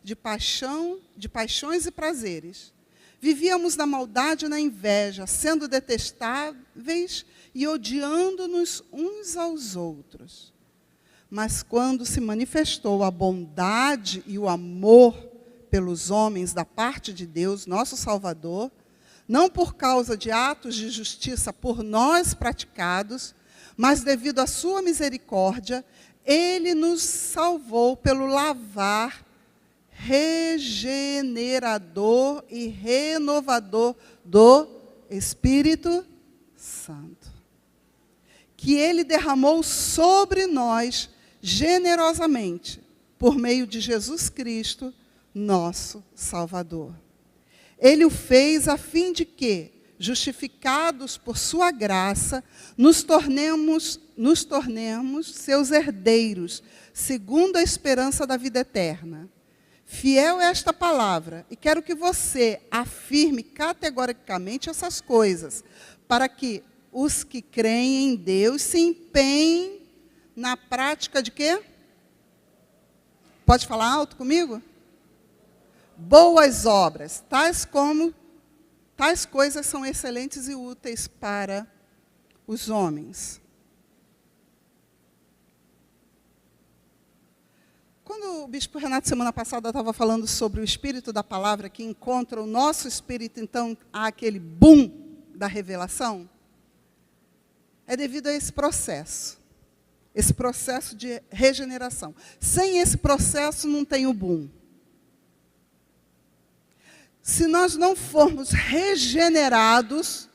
de paixões e prazeres. Vivíamos na maldade e na inveja, sendo detestáveis e odiando-nos uns aos outros. Mas quando se manifestou a bondade e o amor pelos homens da parte de Deus, nosso Salvador, não por causa de atos de justiça por nós praticados, mas devido à sua misericórdia, Ele nos salvou pelo lavar regenerador e renovador do Espírito Santo, que Ele derramou sobre nós generosamente, por meio de Jesus Cristo, nosso Salvador. Ele o fez a fim de que, justificados por sua graça, nos tornemos seus herdeiros, segundo a esperança da vida eterna. Fiel é esta palavra, e quero que você afirme categoricamente essas coisas, para que os que creem em Deus se empenhem na prática de quê? Pode falar alto comigo? Boas obras, tais coisas são excelentes e úteis para os homens. Quando o bispo Renato, semana passada, estava falando sobre o espírito da palavra, que encontra o nosso espírito, então, há aquele boom da revelação, é devido a esse processo de regeneração. Sem esse processo, não tem o boom. Se nós não formos regenerados,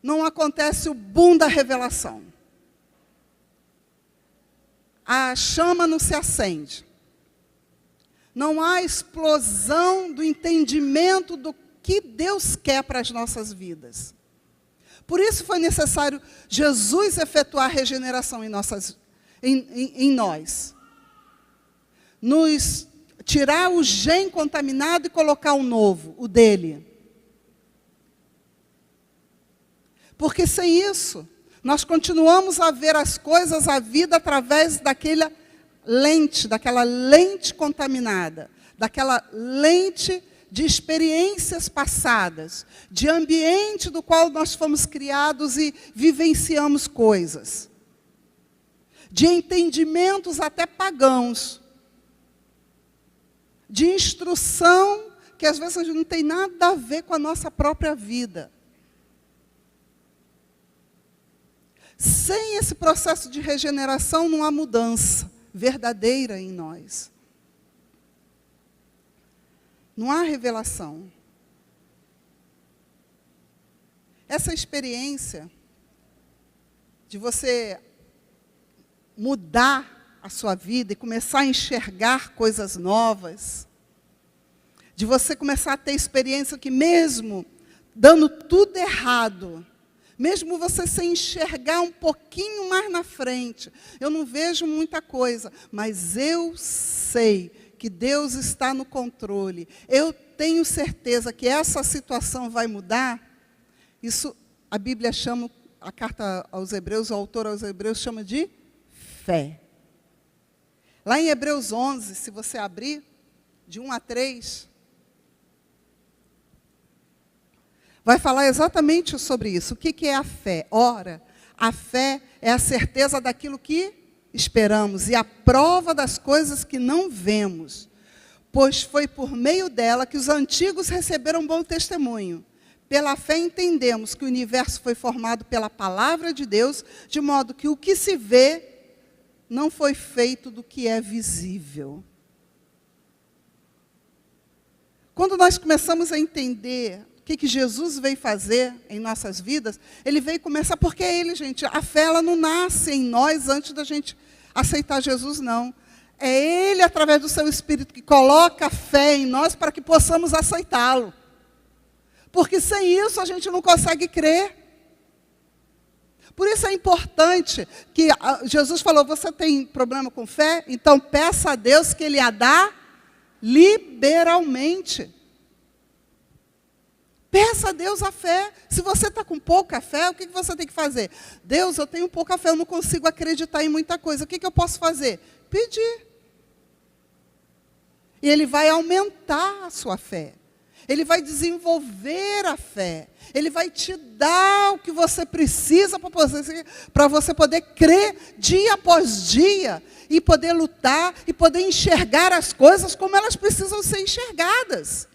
não acontece o boom da revelação. A chama não se acende. Não há explosão do entendimento do que Deus quer para as nossas vidas. Por isso foi necessário Jesus efetuar a regeneração em nós. Nos tirar o gene contaminado e colocar um novo, o dele. Porque sem isso, nós continuamos a ver as coisas, a vida, através daquela lente contaminada, daquela lente de experiências passadas, de ambiente do qual nós fomos criados e vivenciamos coisas, de entendimentos até pagãos, de instrução que às vezes não tem nada a ver com a nossa própria vida. Sem esse processo de regeneração não há mudança verdadeira em nós. Não há revelação. Essa experiência de você mudar a sua vida e começar a enxergar coisas novas, de você começar a ter experiência que mesmo dando tudo errado, mesmo você sem enxergar um pouquinho mais na frente, eu não vejo muita coisa, mas eu sei que Deus está no controle. Eu tenho certeza que essa situação vai mudar. Isso a Bíblia chama, a carta aos Hebreus, o autor aos Hebreus chama de fé. Lá em Hebreus 11, se você abrir, de 1 a 3, vai falar exatamente sobre isso. O que é a fé? Ora, a fé é a certeza daquilo que esperamos e a prova das coisas que não vemos, pois foi por meio dela que os antigos receberam bom testemunho. Pela fé entendemos que o universo foi formado pela palavra de Deus, de modo que o que se vê não foi feito do que é visível. Quando nós começamos a entender o que Jesus veio fazer em nossas vidas, ele veio começar, porque é ele, gente, a fé ela não nasce em nós antes da gente aceitar Jesus, não. É ele, através do seu Espírito, que coloca a fé em nós para que possamos aceitá-lo. Porque sem isso a gente não consegue crer. Por isso é importante que Jesus falou, você tem problema com fé? Então peça a Deus que Ele a dá liberalmente. Peça a Deus a fé. Se você está com pouca fé, o que você tem que fazer? Deus, eu tenho pouca fé, eu não consigo acreditar em muita coisa. O que eu posso fazer? Pedir. E Ele vai aumentar a sua fé. Ele vai desenvolver a fé. Ele vai te dar o que você precisa para você poder crer dia após dia. E poder lutar e poder enxergar as coisas como elas precisam ser enxergadas.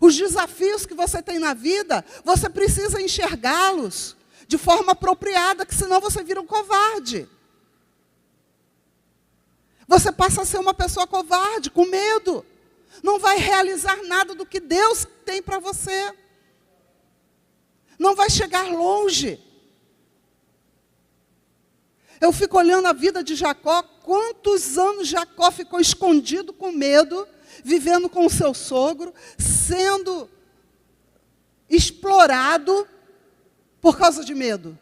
Os desafios que você tem na vida, você precisa enxergá-los de forma apropriada, que senão você vira um covarde. Você passa a ser uma pessoa covarde, com medo. Não vai realizar nada do que Deus tem para você. Não vai chegar longe. Eu fico olhando a vida de Jacó, quantos anos Jacó ficou escondido com medo, vivendo com o seu sogro, sendo explorado por causa de medo.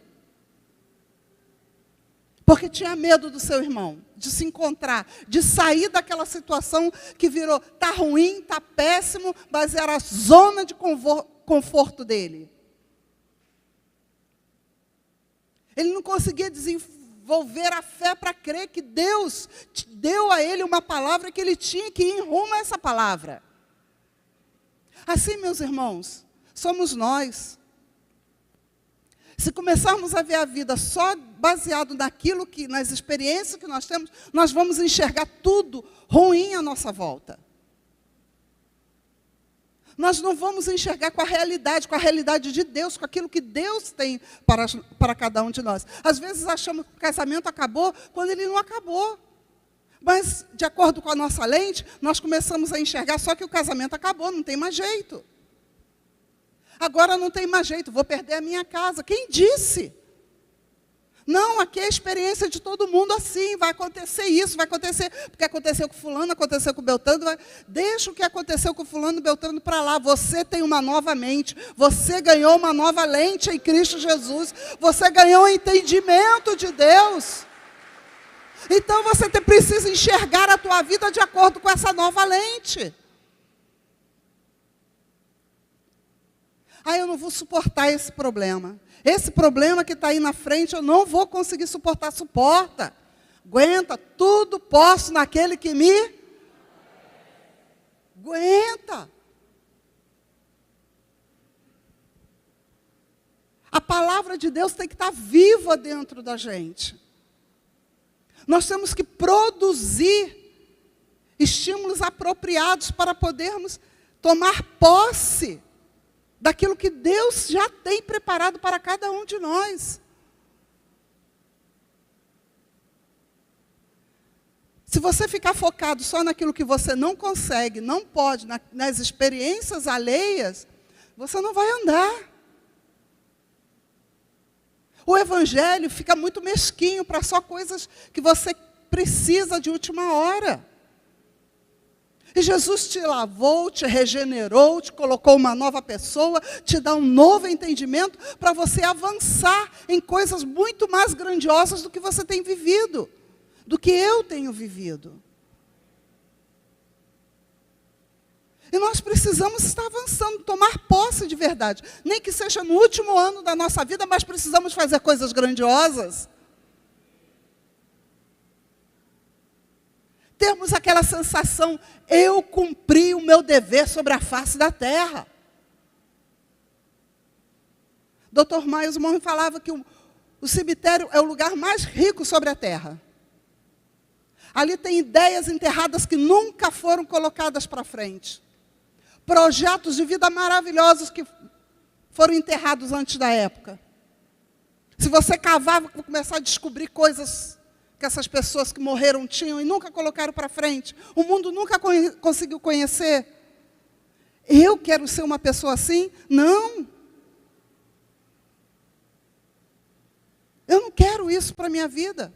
Porque tinha medo do seu irmão, de se encontrar, de sair daquela situação que virou, está ruim, está péssimo, mas era a zona de conforto dele. Ele não conseguia desenvolver a fé para crer que Deus deu a ele uma palavra que ele tinha que ir em rumo a essa palavra. Assim, meus irmãos, somos nós. Se começarmos a ver a vida só baseado naquilo que, nas experiências que nós temos, nós vamos enxergar tudo ruim à nossa volta. Nós não vamos enxergar com a realidade de Deus, com aquilo que Deus tem para cada um de nós. Às vezes achamos que o casamento acabou, quando ele não acabou. Mas, de acordo com a nossa lente, nós começamos a enxergar só que o casamento acabou, não tem mais jeito. Agora não tem mais jeito, vou perder a minha casa. Quem disse? Não, aqui é a experiência de todo mundo assim, vai acontecer isso, vai acontecer, porque aconteceu com fulano, aconteceu com Beltrano, deixa o que aconteceu com fulano e Beltrano para lá. Você tem uma nova mente, você ganhou uma nova lente em Cristo Jesus, você ganhou um entendimento de Deus. Então você precisa enxergar a tua vida de acordo com essa nova lente. Eu não vou suportar esse problema. Esse problema que está aí na frente, eu não vou conseguir suportar. Suporta. Aguenta. Tudo posso naquele que me... Aguenta. A palavra de Deus tem que estar viva dentro da gente. Nós temos que produzir estímulos apropriados para podermos tomar posse daquilo que Deus já tem preparado para cada um de nós. Se você ficar focado só naquilo que você não consegue, não pode, nas experiências alheias, você não vai andar. O evangelho fica muito mesquinho para só coisas que você precisa de última hora. E Jesus te lavou, te regenerou, te colocou uma nova pessoa, te dá um novo entendimento para você avançar em coisas muito mais grandiosas do que você tem vivido, do que eu tenho vivido. E nós precisamos estar avançando, tomar posse de verdade. Nem que seja no último ano da nossa vida, mas precisamos fazer coisas grandiosas. Temos aquela sensação, eu cumpri o meu dever sobre a face da terra. Dr. Miles Monroe falava que o cemitério é o lugar mais rico sobre a terra. Ali tem ideias enterradas que nunca foram colocadas para frente. Projetos de vida maravilhosos que foram enterrados antes da época. Se você cavar, vai começar a descobrir coisas que essas pessoas que morreram tinham e nunca colocaram para frente. O mundo nunca conseguiu conhecer. Eu quero ser uma pessoa assim? Não. Eu não quero isso para a minha vida.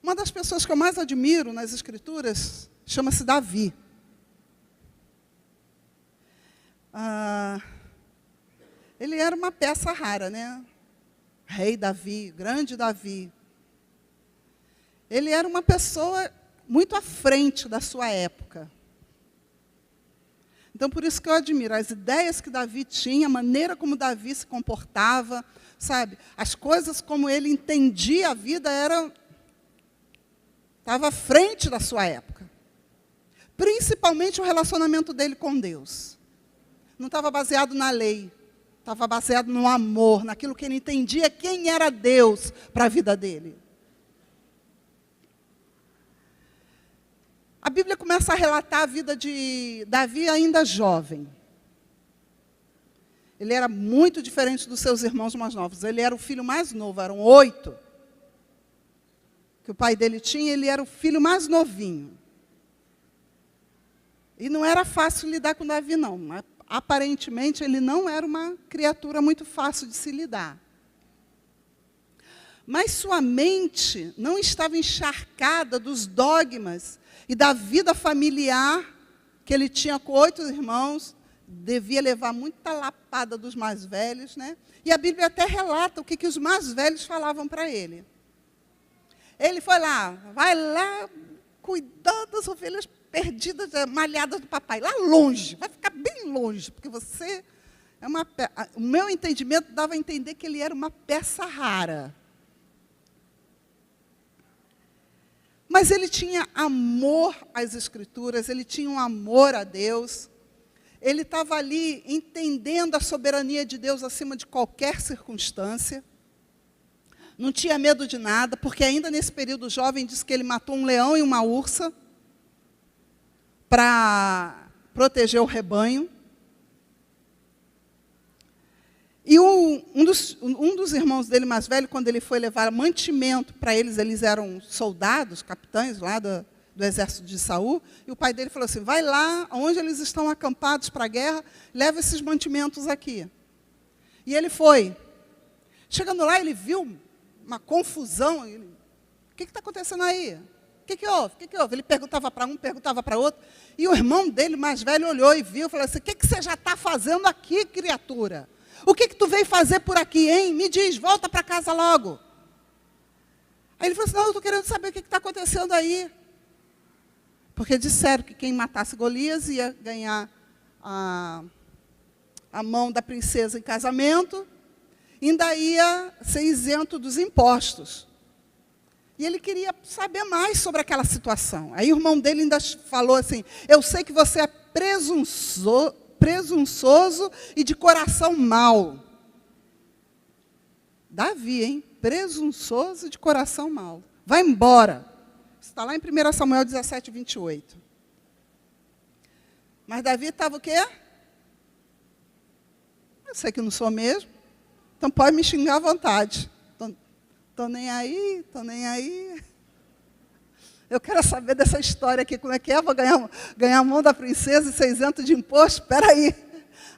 Uma das pessoas que eu mais admiro nas Escrituras chama-se Davi. Ele era uma peça rara, né? Rei Davi, grande Davi. Ele era uma pessoa muito à frente da sua época. Então, por isso que eu admiro as ideias que Davi tinha, a maneira como Davi se comportava, sabe? As coisas como ele entendia a vida estava à frente da sua época. Principalmente o relacionamento dele com Deus. Não estava baseado na lei. Estava baseado no amor, naquilo que ele entendia quem era Deus para a vida dele. A Bíblia começa a relatar a vida de Davi ainda jovem. Ele era muito diferente dos seus irmãos mais novos. Ele era o filho mais novo, eram 8 que o pai dele tinha, ele era o filho mais novinho. E não era fácil lidar com Davi, não. Aparentemente, ele não era uma criatura muito fácil de se lidar. Mas sua mente não estava encharcada dos dogmas e da vida familiar que ele tinha com 8 irmãos. Devia levar muita lapada dos mais velhos, né? E a Bíblia até relata o que os mais velhos falavam para ele. Ele foi lá, vai lá cuidar das ovelhas perdidas, malhadas do papai, lá longe, vai ficar bem longe, porque você é uma... O meu entendimento dava a entender que ele era uma peça rara. Mas ele tinha amor às Escrituras, ele tinha um amor a Deus, ele estava ali entendendo a soberania de Deus acima de qualquer circunstância, não tinha medo de nada, porque ainda nesse período jovem diz que ele matou um leão e uma ursa, para proteger o rebanho. E um dos irmãos dele mais velho, quando ele foi levar mantimento para eles, eles eram soldados, capitães lá da do exército de Saul, e o pai dele falou assim, vai lá, onde eles estão acampados para a guerra, leva esses mantimentos aqui. E ele foi. Chegando lá, ele viu uma confusão. Ele, o que está acontecendo aí? O que houve? O que houve? Ele perguntava para um, perguntava para outro. E o irmão dele, mais velho, olhou e viu, falou assim, o que você já está fazendo aqui, criatura? O que tu veio fazer por aqui, hein? Me diz, volta para casa logo. Aí ele falou assim, não, eu estou querendo saber o que está acontecendo aí. Porque disseram que quem matasse Golias ia ganhar a mão da princesa em casamento, ainda ia ser isento dos impostos. E ele queria saber mais sobre aquela situação. Aí o irmão dele ainda falou assim, eu sei que você é presunçoso e de coração mau. Davi, hein? Presunçoso e de coração mau. Vai embora. Está lá em 1 Samuel 17, 28. Mas Davi estava o quê? Eu sei que não sou mesmo. Então pode me xingar à vontade. Estou nem aí, estou nem aí. Eu quero saber dessa história aqui, como é que é? Vou ganhar a mão da princesa e ser isento de imposto? Espera aí.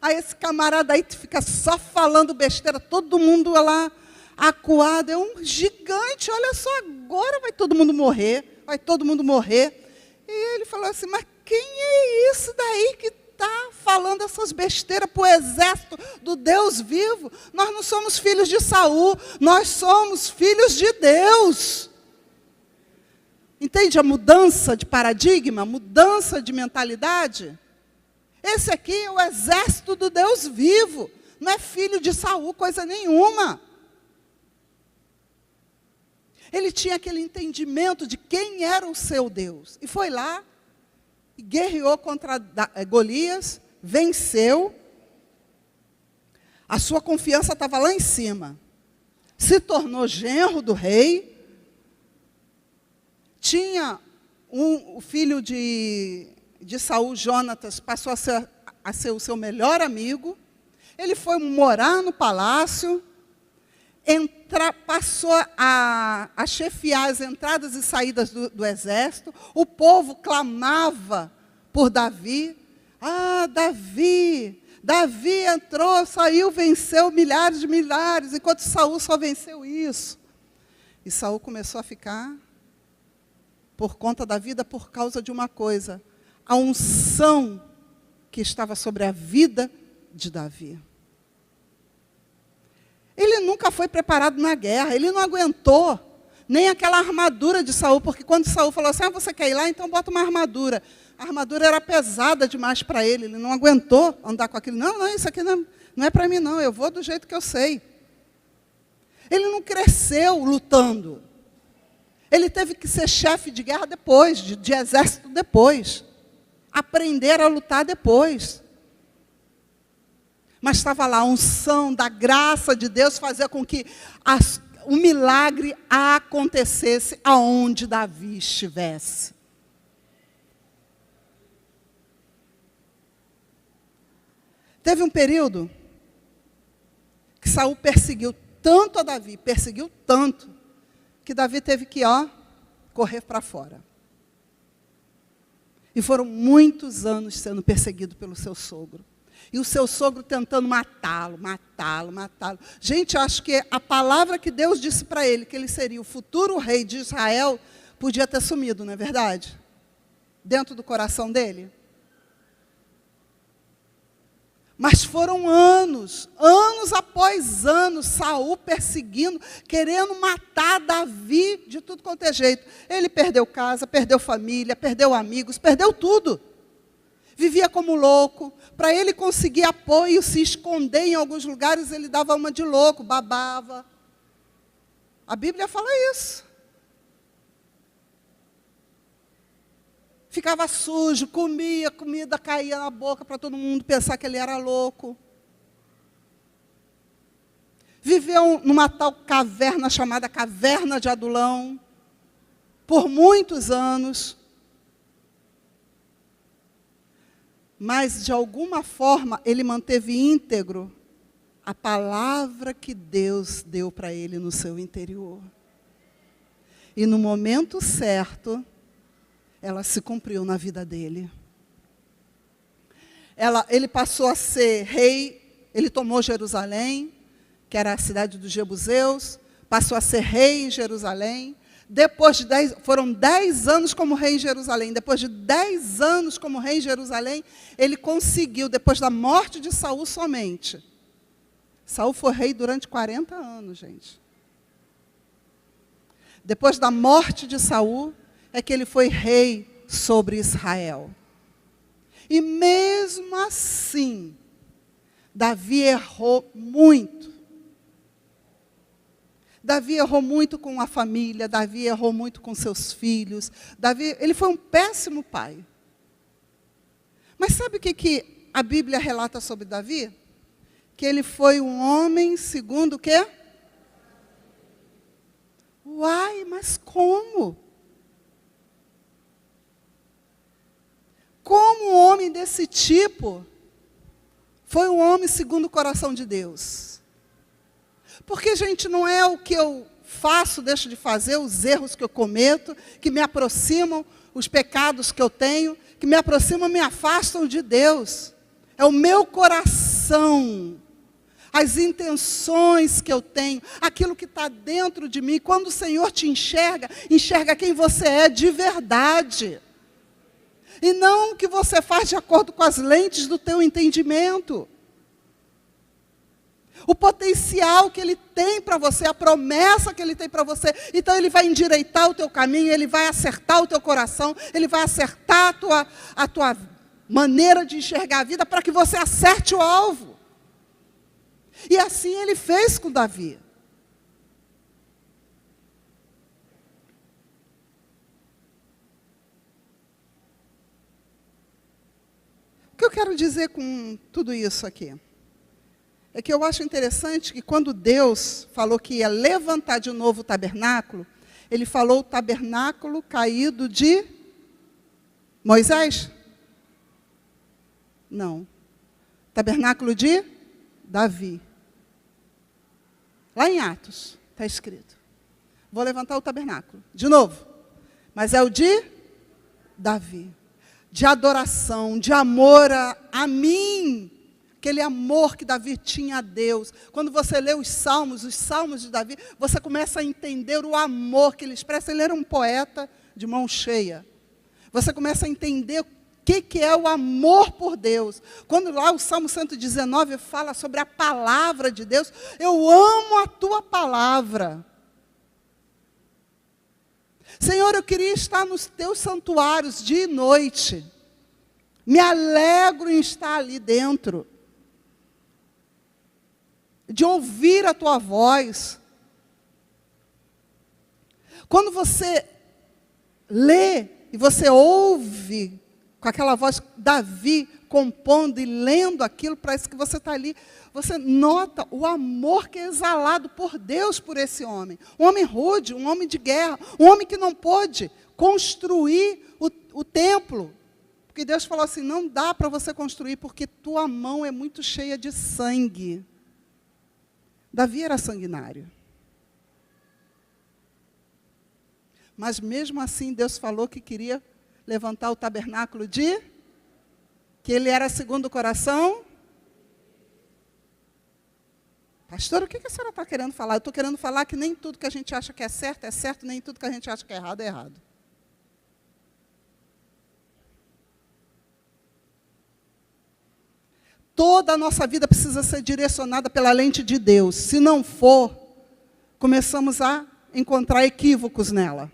Aí esse camarada aí fica só falando besteira, todo mundo lá acuado, é um gigante, olha só, agora vai todo mundo morrer, vai todo mundo morrer. E ele falou assim, mas quem é isso daí que está falando essas besteiras para o exército do Deus vivo? Nós não somos filhos de Saul, nós somos filhos de Deus. Entende a mudança de paradigma, mudança de mentalidade? Esse aqui é o exército do Deus vivo, não é filho de Saul, coisa nenhuma. Ele tinha aquele entendimento de quem era o seu Deus. E foi lá, e guerreou contra Golias, venceu. A sua confiança estava lá em cima. Se tornou genro do rei. Tinha o filho de Saul, Jonatas, passou a ser o seu melhor amigo. Ele foi morar no palácio. Passou a chefiar as entradas e saídas do exército. O povo clamava por Davi. Ah, Davi entrou, saiu, venceu milhares de milhares, enquanto Saul só venceu isso. E Saul começou a ficar por conta da vida por causa de uma coisa, a unção que estava sobre a vida de Davi. Ele nunca foi preparado na guerra, ele não aguentou nem aquela armadura de Saul, porque quando Saul falou assim, você quer ir lá, então bota uma armadura. A armadura era pesada demais para ele não aguentou andar com aquilo. Não, isso aqui não é para mim não, eu vou do jeito que eu sei. Ele não cresceu lutando. Ele teve que ser chefe de guerra depois, de exército depois. Aprender a lutar depois. Mas estava lá a unção da graça de Deus fazer com que o milagre acontecesse aonde Davi estivesse. Teve um período que Saul perseguiu tanto a Davi, perseguiu tanto, que Davi teve que correr para fora. E foram muitos anos sendo perseguido pelo seu sogro. E o seu sogro tentando matá-lo. Gente, acho que a palavra que Deus disse para ele, que ele seria o futuro rei de Israel, podia ter sumido, não é verdade? Dentro do coração dele. Mas foram anos após anos, Saul perseguindo, querendo matar Davi de tudo quanto é jeito. Ele perdeu casa, perdeu família, perdeu amigos, perdeu tudo. Vivia como louco. Para ele conseguir apoio, se esconder em alguns lugares, ele dava uma de louco, babava. A Bíblia fala isso. Ficava sujo, comia, comida caía na boca para todo mundo pensar que ele era louco. Viveu numa tal caverna chamada Caverna de Adulão, por muitos anos. Mas, de alguma forma, ele manteve íntegro a palavra que Deus deu para ele no seu interior. E no momento certo, ela se cumpriu na vida dele. Ele passou a ser rei, ele tomou Jerusalém, que era a cidade dos jebuseus, passou a ser rei em Jerusalém. Foram 10 anos como rei em Jerusalém. Depois de 10 anos como rei em Jerusalém, ele conseguiu, depois da morte de Saul somente. Saul foi rei durante 40 anos, gente. Depois da morte de Saul, é que ele foi rei sobre Israel. E mesmo assim, Davi errou muito. Davi errou muito com a família, Davi errou muito com seus filhos. Ele foi um péssimo pai. Mas sabe o que a Bíblia relata sobre Davi? Que ele foi um homem segundo o quê? Uai, mas como? Como um homem desse tipo foi um homem segundo o coração de Deus? Porque, gente, não é o que eu faço, deixo de fazer, os erros que eu cometo, que me aproximam, os pecados que eu tenho, que me aproximam, me afastam de Deus. É o meu coração, as intenções que eu tenho, aquilo que está dentro de mim. Quando o Senhor te enxerga, enxerga quem você é de verdade. E não o que você faz de acordo com as lentes do teu entendimento. O potencial que Ele tem para você, a promessa que Ele tem para você. Então Ele vai endireitar o teu caminho, Ele vai acertar o teu coração, Ele vai acertar a tua maneira de enxergar a vida para que você acerte o alvo. E assim Ele fez com Davi. O que eu quero dizer com tudo isso aqui? É que eu acho interessante que quando Deus falou que ia levantar de novo o tabernáculo, Ele falou o tabernáculo caído de Moisés? Não. Tabernáculo de Davi. Lá em Atos está escrito. Vou levantar o tabernáculo. De novo. Mas é o de Davi. De adoração, de amor a mim. Aquele amor que Davi tinha a Deus. Quando você lê os salmos de Davi, você começa a entender o amor que ele expressa. Ele era um poeta de mão cheia. Você começa a entender o que é o amor por Deus. Quando lá o Salmo 119 fala sobre a palavra de Deus, eu amo a tua palavra. Senhor, eu queria estar nos teus santuários dia e noite. Me alegro em estar ali dentro. De ouvir a tua voz. Quando você lê e você ouve com aquela voz, Davi compondo e lendo aquilo, parece que você está ali, você nota o amor que é exalado por Deus por esse homem. Um homem rude, um homem de guerra, um homem que não pôde construir o templo. Porque Deus falou assim, não dá para você construir, porque tua mão é muito cheia de sangue. Davi era sanguinário. Mas mesmo assim, Deus falou que queria levantar o tabernáculo que ele era segundo o coração. Pastor, o que a senhora está querendo falar? Eu estou querendo falar que nem tudo que a gente acha que é certo, nem tudo que a gente acha que é errado, é errado. Toda a nossa vida precisa ser direcionada pela lente de Deus. Se não for, começamos a encontrar equívocos nela.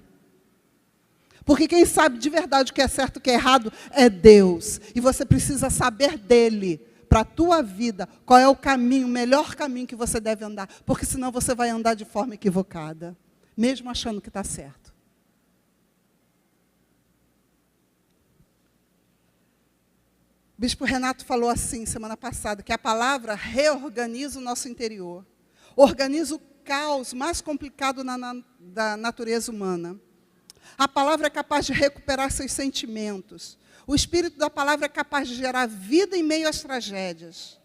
Porque quem sabe de verdade o que é certo e o que é errado é Deus. E você precisa saber dele, para a tua vida, qual é o caminho, o melhor caminho que você deve andar. Porque senão você vai andar de forma equivocada, mesmo achando que está certo. O bispo Renato falou assim, semana passada, que a palavra reorganiza o nosso interior. Organiza o caos mais complicado da natureza humana. A palavra é capaz de recuperar seus sentimentos. O espírito da palavra é capaz de gerar vida em meio às tragédias.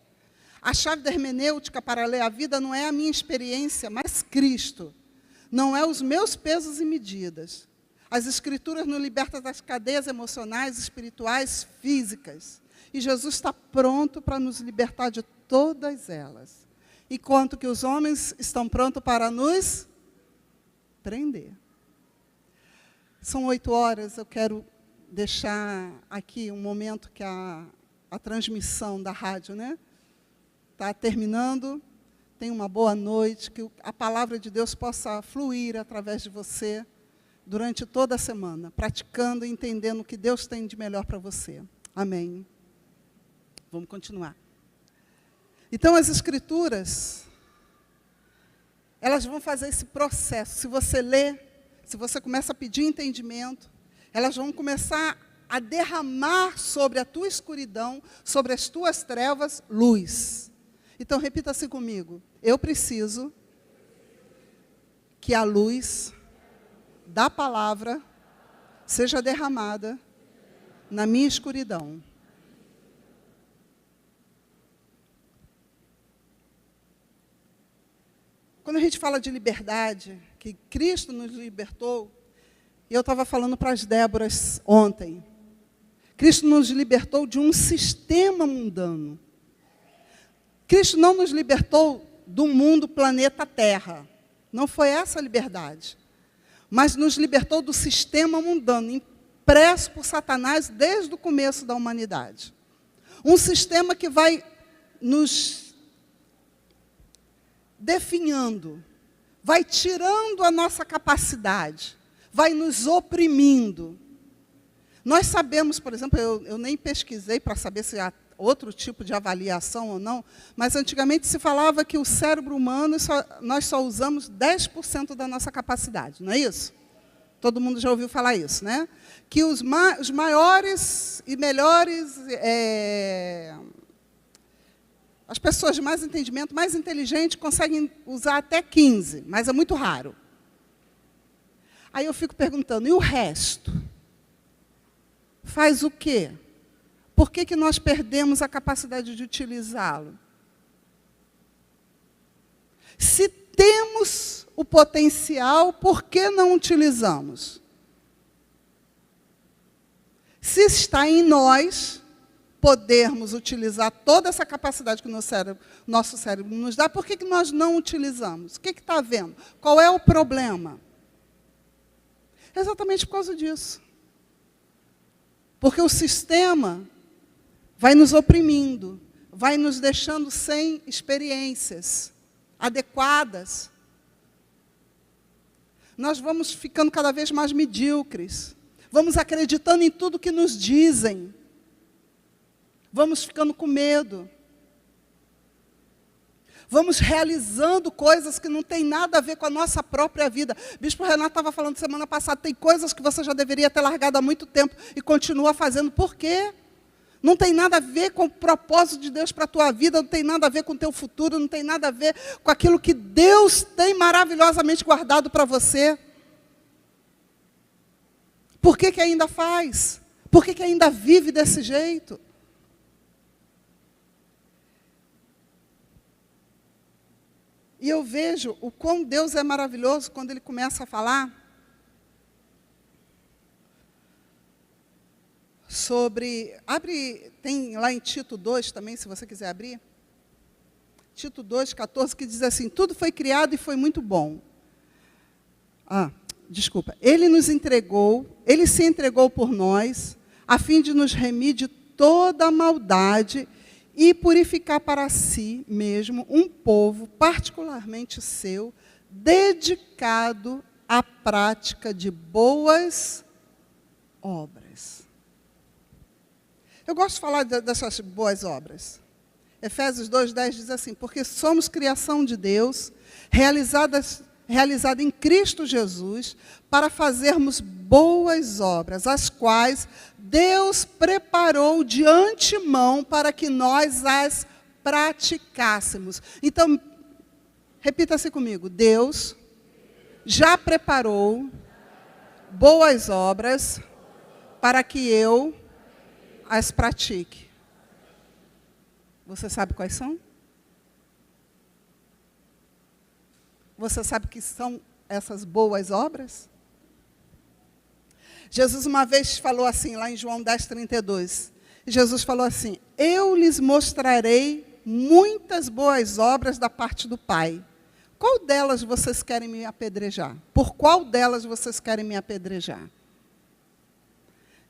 A chave da hermenêutica para ler a vida não é a minha experiência, mas Cristo. Não é os meus pesos e medidas. As Escrituras nos libertam das cadeias emocionais, espirituais, físicas. E Jesus está pronto para nos libertar de todas elas. Enquanto que os homens estão prontos para nos prender. São 8 horas, eu quero deixar aqui um momento que a transmissão da rádio, né, está terminando. Tenha uma boa noite, que a palavra de Deus possa fluir através de você durante toda a semana, praticando e entendendo o que Deus tem de melhor para você. Amém. Vamos continuar. Então, as Escrituras, elas vão fazer esse processo. Se você lê, se você começa a pedir entendimento, elas vão começar a derramar sobre a tua escuridão, sobre as tuas trevas, luz. Então, repita assim comigo. Eu preciso que a luz da palavra seja derramada na minha escuridão. Quando a gente fala de liberdade, que Cristo nos libertou, e eu estava falando para as Déboras ontem, Cristo nos libertou de um sistema mundano. Cristo não nos libertou do mundo planeta Terra. Não foi essa a liberdade. Mas nos libertou do sistema mundano, impresso por Satanás desde o começo da humanidade. Um sistema que vai nos definhando, vai tirando a nossa capacidade, vai nos oprimindo. Nós sabemos, por exemplo, eu nem pesquisei para saber se há outro tipo de avaliação ou não, mas antigamente se falava que o cérebro humano, nós só usamos 10% da nossa capacidade, não é isso? Todo mundo já ouviu falar isso, né? Que os maiores e melhores, as pessoas de mais entendimento, mais inteligentes, conseguem usar até 15%, mas é muito raro. Aí eu fico perguntando, e o resto? Faz o quê? Por que nós perdemos a capacidade de utilizá-lo? Se temos o potencial, por que não utilizamos? Se está em nós podermos utilizar toda essa capacidade que o nosso cérebro nos dá, por que nós não utilizamos? O que está havendo? Qual é o problema? Exatamente por causa disso. Porque o sistema vai nos oprimindo, vai nos deixando sem experiências adequadas. Nós vamos ficando cada vez mais medíocres. Vamos acreditando em tudo que nos dizem. Vamos ficando com medo. Vamos realizando coisas que não têm nada a ver com a nossa própria vida. Bispo Renato estava falando semana passada, tem coisas que você já deveria ter largado há muito tempo e continua fazendo. Por quê? Não tem nada a ver com o propósito de Deus para a tua vida, não tem nada a ver com o teu futuro, não tem nada a ver com aquilo que Deus tem maravilhosamente guardado para você. Por que ainda faz? Por que ainda vive desse jeito? E eu vejo o quão Deus é maravilhoso quando Ele começa a falar sobre... Tem lá em Tito 2 também, se você quiser abrir. Tito 2, 14, que diz assim, tudo foi criado e foi muito bom. Ele se entregou por nós, a fim de nos remir de toda a maldade e purificar para si mesmo um povo particularmente seu, dedicado à prática de boas obras. Eu gosto de falar dessas boas obras. Efésios 2:10 diz assim, porque somos criação de Deus, realizada em Cristo Jesus, para fazermos boas obras, as quais Deus preparou de antemão para que nós as praticássemos. Então, repita-se comigo, Deus já preparou boas obras para que eu as pratique. Você sabe quais são? Você sabe o que são essas boas obras? Jesus uma vez falou assim, lá em João 10:32. Jesus falou assim: eu lhes mostrarei muitas boas obras da parte do Pai. Qual delas vocês querem me apedrejar? Por qual delas vocês querem me apedrejar?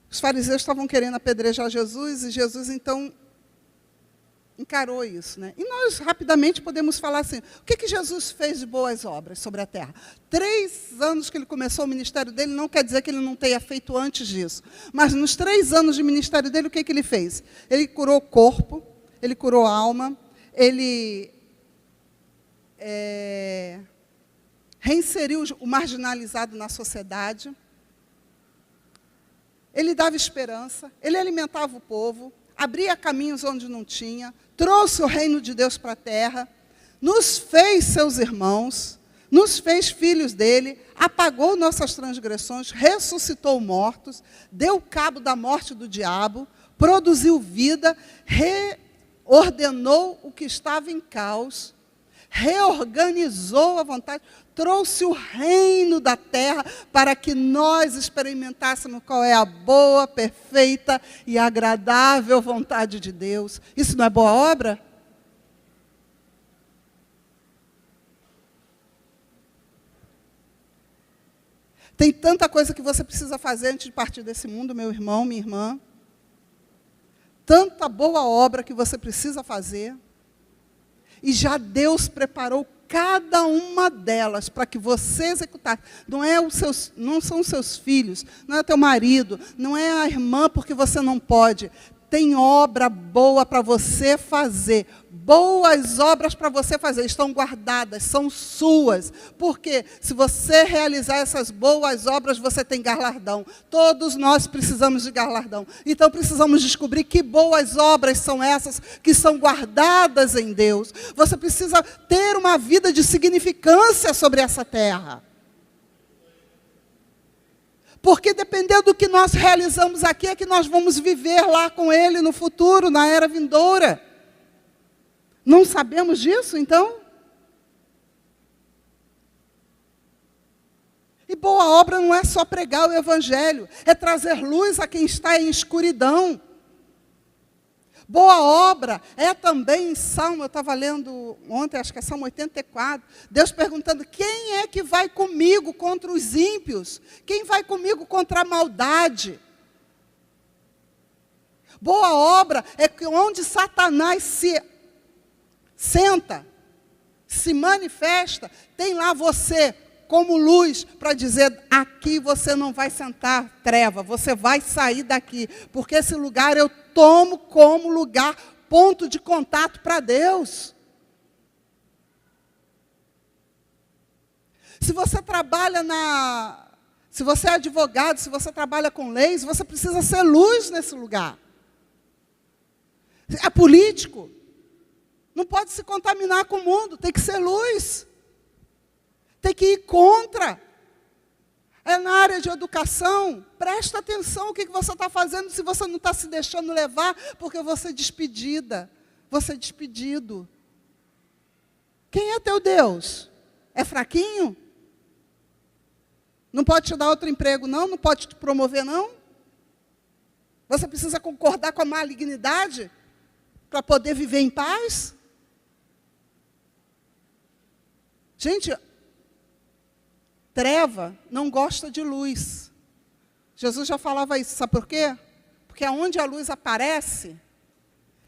Os fariseus estavam querendo apedrejar Jesus, e Jesus, então, encarou isso, né? E nós, rapidamente, podemos falar assim, o que Jesus fez de boas obras sobre a terra? 3 anos que ele começou o ministério dele, não quer dizer que ele não tenha feito antes disso. Mas nos 3 anos de ministério dele, o que ele fez? Ele curou o corpo, ele curou a alma, ele reinseriu o marginalizado na sociedade, ele dava esperança, ele alimentava o povo, abria caminhos onde não tinha, trouxe o reino de Deus para a terra, nos fez seus irmãos, nos fez filhos dele, apagou nossas transgressões, ressuscitou mortos, deu cabo da morte do diabo, produziu vida, reordenou o que estava em caos, reorganizou a vontade, trouxe o reino da terra para que nós experimentássemos qual é a boa, perfeita e agradável vontade de Deus. Isso não é boa obra? Tem tanta coisa que você precisa fazer antes de partir desse mundo, meu irmão, minha irmã. Tanta boa obra que você precisa fazer. E já Deus preparou cada uma delas para que você executasse. Não são os seus filhos, não é o teu marido, não é a irmã porque você não pode. Tem obra boa para você fazer. Boas obras para você fazer. Estão guardadas, são suas. Porque se você realizar essas boas obras, você tem galardão. Todos nós precisamos de galardão. Então precisamos descobrir que boas obras são essas que são guardadas em Deus. Você precisa ter uma vida de significância sobre essa terra. Porque dependendo do que nós realizamos aqui, é que nós vamos viver lá com Ele no futuro, na era vindoura. Não sabemos disso, então? E boa obra não é só pregar o Evangelho, é trazer luz a quem está em escuridão. Boa obra é também em Salmo, eu estava lendo ontem, acho que é Salmo 84, Deus perguntando, quem é que vai comigo contra os ímpios? Quem vai comigo contra a maldade? Boa obra é que onde Satanás se senta, se manifesta, tem lá você como luz para dizer, aqui você não vai sentar treva, você vai sair daqui, porque esse lugar eu tomo como lugar, ponto de contato para Deus. Se você trabalha se você é advogado, se você trabalha com leis, você precisa ser luz nesse lugar. É político, não pode se contaminar com o mundo, tem que ser luz. Tem que ir contra. É na área de educação. Presta atenção o que você está fazendo se você não está se deixando levar, porque você é despedida. Você é despedido. Quem é teu Deus? É fraquinho? Não pode te dar outro emprego, não? Não pode te promover, não? Você precisa concordar com a malignidade para poder viver em paz? Gente, treva não gosta de luz. Jesus já falava isso, sabe por quê? Porque onde a luz aparece,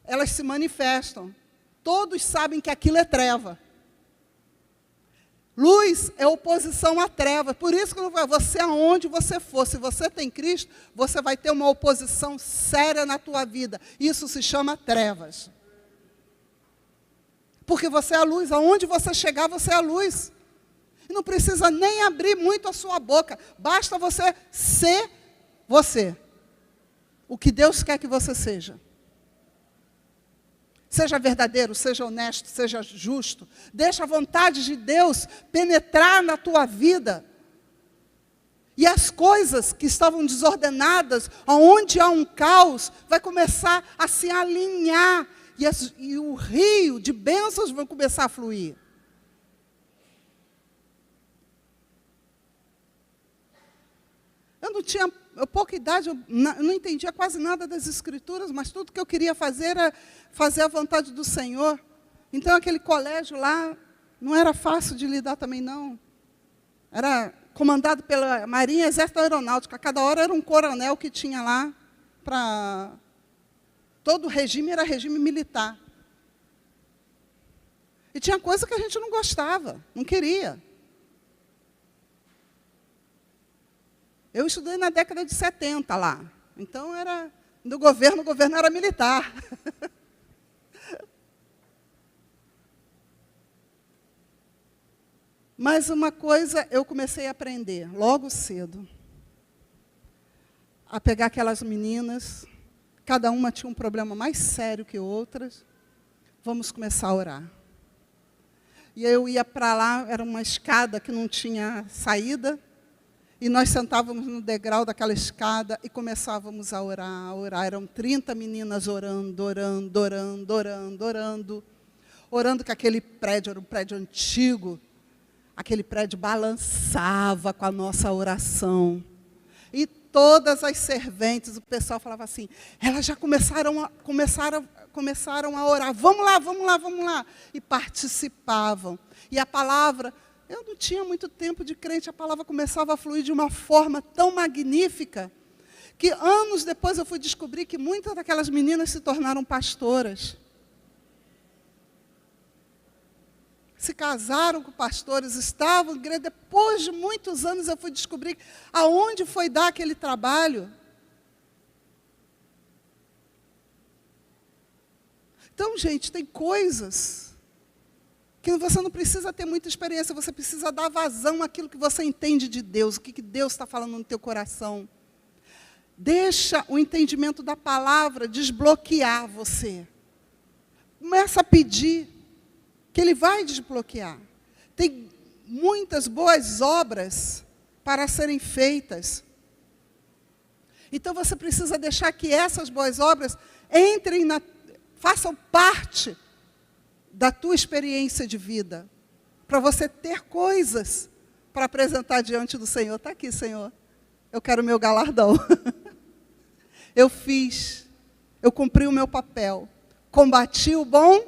elas se manifestam. Todos sabem que aquilo é treva. Luz é oposição à treva. Por isso que você, aonde você for, se você tem Cristo, você vai ter uma oposição séria na tua vida. Isso se chama trevas. Porque você é a luz. Aonde você chegar, você é a luz. E não precisa nem abrir muito a sua boca. Basta você ser você. O que Deus quer que você seja. Seja verdadeiro, seja honesto, seja justo. Deixa a vontade de Deus penetrar na tua vida. E as coisas que estavam desordenadas, onde há um caos, vai começar a se alinhar. E o rio de bênçãos vai começar a fluir. Eu não tinha pouca idade, eu não entendia quase nada das Escrituras, mas tudo que eu queria fazer era fazer a vontade do Senhor. Então, aquele colégio lá não era fácil de lidar também, não. Era comandado pela Marinha Exército Aeronáutica. Cada hora era um coronel que tinha lá para... Todo o regime era regime militar. E tinha coisa que a gente não gostava, não queria. Eu estudei na década de 70 lá. Então, era do governo, o governo era militar. Mas uma coisa eu comecei a aprender, logo cedo. A pegar aquelas meninas, cada uma tinha um problema mais sério que outras. Vamos começar a orar. E eu ia para lá, era uma escada que não tinha saída. E nós sentávamos no degrau daquela escada e começávamos a orar, a orar. Eram 30 meninas orando, orando, orando, orando, orando. Orando que aquele prédio era um prédio antigo. Aquele prédio balançava com a nossa oração. E todas as serventes, o pessoal falava assim, elas já começaram a orar. Vamos lá, vamos lá, vamos lá. E participavam. E a palavra... Eu não tinha muito tempo de crente, a palavra começava a fluir de uma forma tão magnífica, que anos depois eu fui descobrir que muitas daquelas meninas se tornaram pastoras. Se casaram com pastores, estavam em igreja. Depois de muitos anos eu fui descobrir aonde foi dar aquele trabalho. Então, gente, tem coisas que você não precisa ter muita experiência, você precisa dar vazão àquilo que você entende de Deus, o que Deus está falando no teu coração. Deixa o entendimento da palavra desbloquear você. Começa a pedir, que Ele vai desbloquear. Tem muitas boas obras para serem feitas. Então você precisa deixar que essas boas obras façam parte da tua experiência de vida, para você ter coisas para apresentar diante do Senhor. Está aqui, Senhor, eu quero o meu galardão. Eu fiz, eu cumpri o meu papel, combati o bom.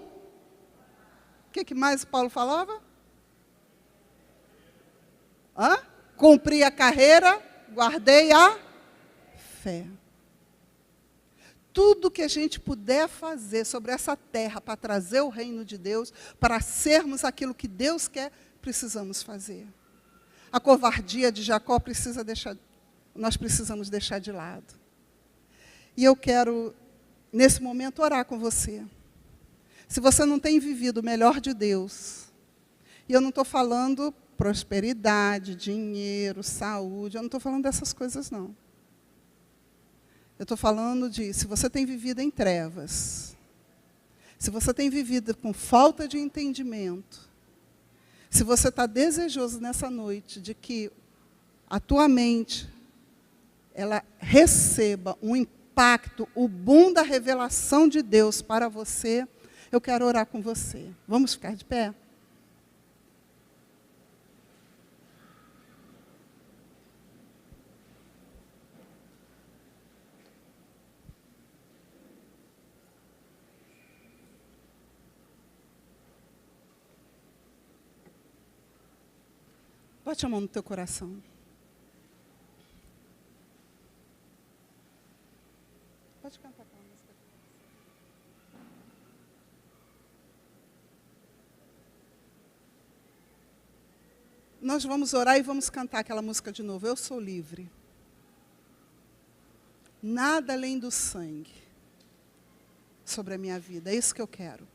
O que mais Paulo falava? Cumpri a carreira, guardei a fé. Tudo que a gente puder fazer sobre essa terra para trazer o reino de Deus, para sermos aquilo que Deus quer, precisamos fazer. A covardia de Jacó nós precisamos deixar de lado. E eu quero, nesse momento, orar com você. Se você não tem vivido o melhor de Deus, e eu não estou falando prosperidade, dinheiro, saúde, eu não estou falando dessas coisas, não. Eu estou falando se você tem vivido em trevas, se você tem vivido com falta de entendimento, se você está desejoso nessa noite de que a tua mente ela receba um impacto, o boom da revelação de Deus para você, eu quero orar com você. Vamos ficar de pé? Bote a mão no teu coração. Pode cantar aquela música. Nós vamos orar e vamos cantar aquela música de novo. Eu sou livre. Nada além do sangue sobre a minha vida. É isso que eu quero.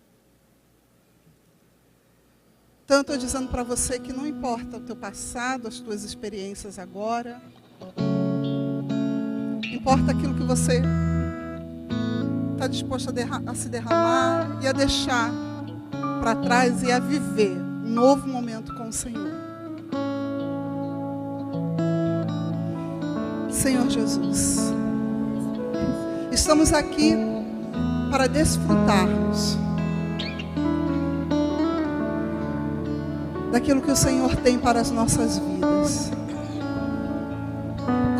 Então, eu estou dizendo para você que não importa o teu passado, as tuas experiências agora. Importa aquilo que você está disposto a se derramar e a deixar para trás e a viver um novo momento com o Senhor. Senhor Jesus, estamos aqui para desfrutarmos daquilo que o Senhor tem para as nossas vidas.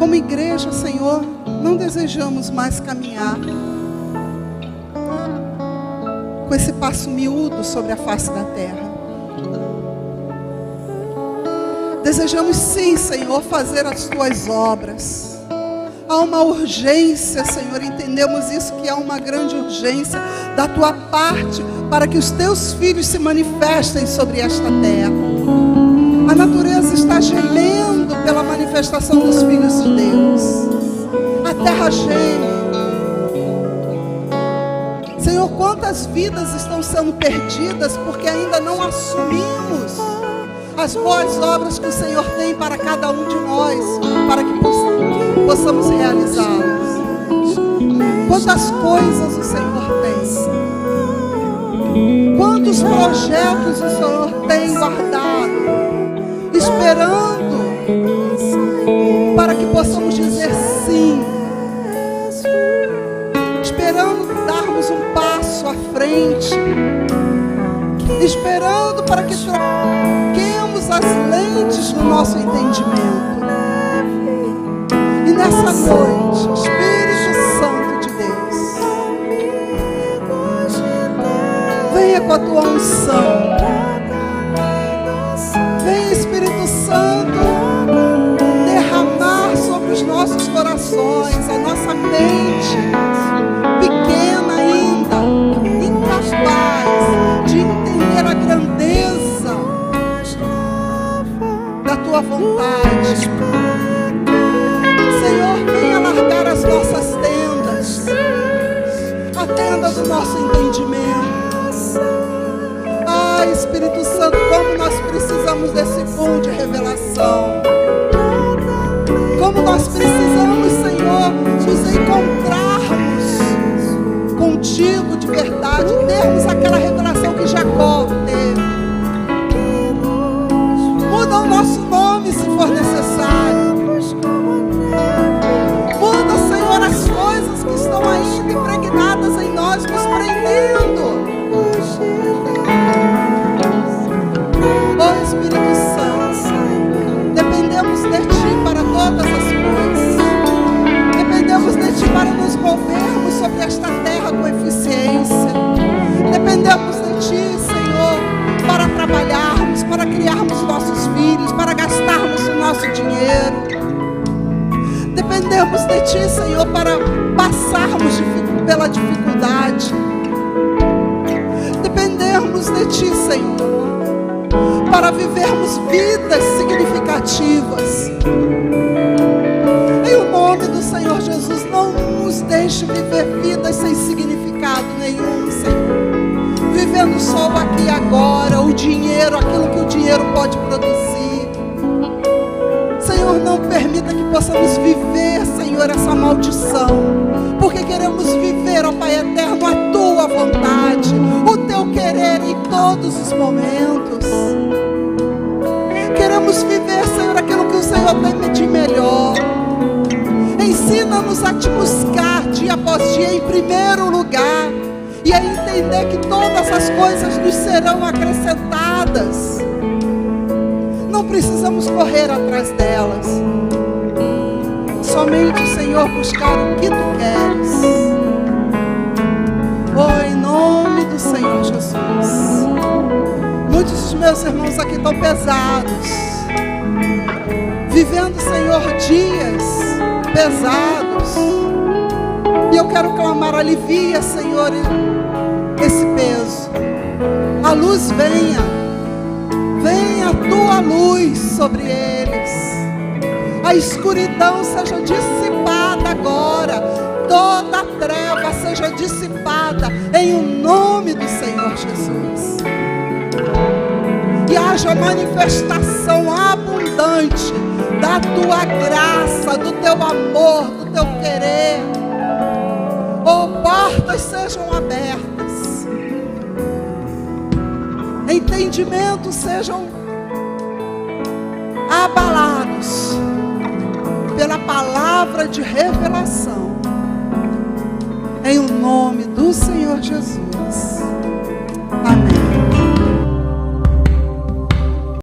Como igreja, Senhor, não desejamos mais caminhar com esse passo miúdo sobre a face da terra. Desejamos sim, Senhor, fazer as tuas obras. Há uma urgência, Senhor, entendemos isso, que há uma grande urgência da tua parte para que os teus filhos se manifestem sobre esta terra. A natureza está gemendo pela manifestação dos filhos de Deus. A terra geme. Senhor, quantas vidas estão sendo perdidas porque ainda não assumimos as boas obras que o Senhor tem para cada um de nós, para que possamos realizá-las. Quantas coisas o Senhor tem, quantos projetos o Senhor tem guardado, esperando para que possamos dizer sim, esperando darmos um passo à frente, esperando para que troquemos as lentes do nosso entendimento. E nessa noite, Espírito Santo de Deus, venha com a tua unção. Venha, Espírito Santo, derramar sobre os nossos corações, a nossa mente pequena ainda, incapaz de entender a grandeza da tua vontade. Senhor, venha largar as nossas tendas, a tenda do nosso entendimento. Ah, Espírito Santo, como nós precisamos desse pão de revelação. Como nós precisamos, Senhor, nos encontrarmos contigo de verdade, termos aquela revelação que Jacó teve. Muda o nosso nome se for necessário. Muda, Senhor, as coisas que estão ainda impregnadas em nós, nos prendendo. Oh, Espírito Santo, dependemos de Ti para todas as coisas. Dependemos de Ti para nos movermos sobre esta terra com eficiência. Dependemos de Ti, Senhor, para trabalharmos, para criarmos nossos filhos, para gastarmos o nosso dinheiro. Dependemos de Ti, Senhor, para passarmos pela dificuldade. Dependemos de Ti, Senhor, para vivermos vidas significativas. Em o nome do Senhor Jesus, não nos deixe viver vidas sem significado nenhum, Senhor. Vivendo só o aqui e agora, o dinheiro, aquilo que o dinheiro pode produzir. Senhor, não permita que possamos viver, Senhor, essa maldição, porque queremos viver, ó Pai eterno, a Tua vontade, o Teu querer em todos os momentos. Queremos viver, Senhor, aquilo que o Senhor tem de melhor. Ensina-nos a Te buscar dia após dia em primeiro lugar, e a entender que todas as coisas nos serão acrescentadas. Não precisamos correr atrás delas. Somente, Senhor, buscar o que Tu queres. Oh, em nome do Senhor Jesus. Muitos dos meus irmãos aqui estão pesados, vivendo, Senhor, dias pesados. E eu quero clamar, alivia, Senhor, esse peso. A luz venha. Venha a Tua luz sobre eles. A escuridão seja dissipada agora. Toda a treva seja dissipada em o nome do Senhor Jesus. E haja manifestação abundante da Tua graça, do Teu amor, do Teu querer. Oh, portas sejam abertas, entendimentos sejam abalados pela palavra de revelação, em o nome do Senhor Jesus. Amém.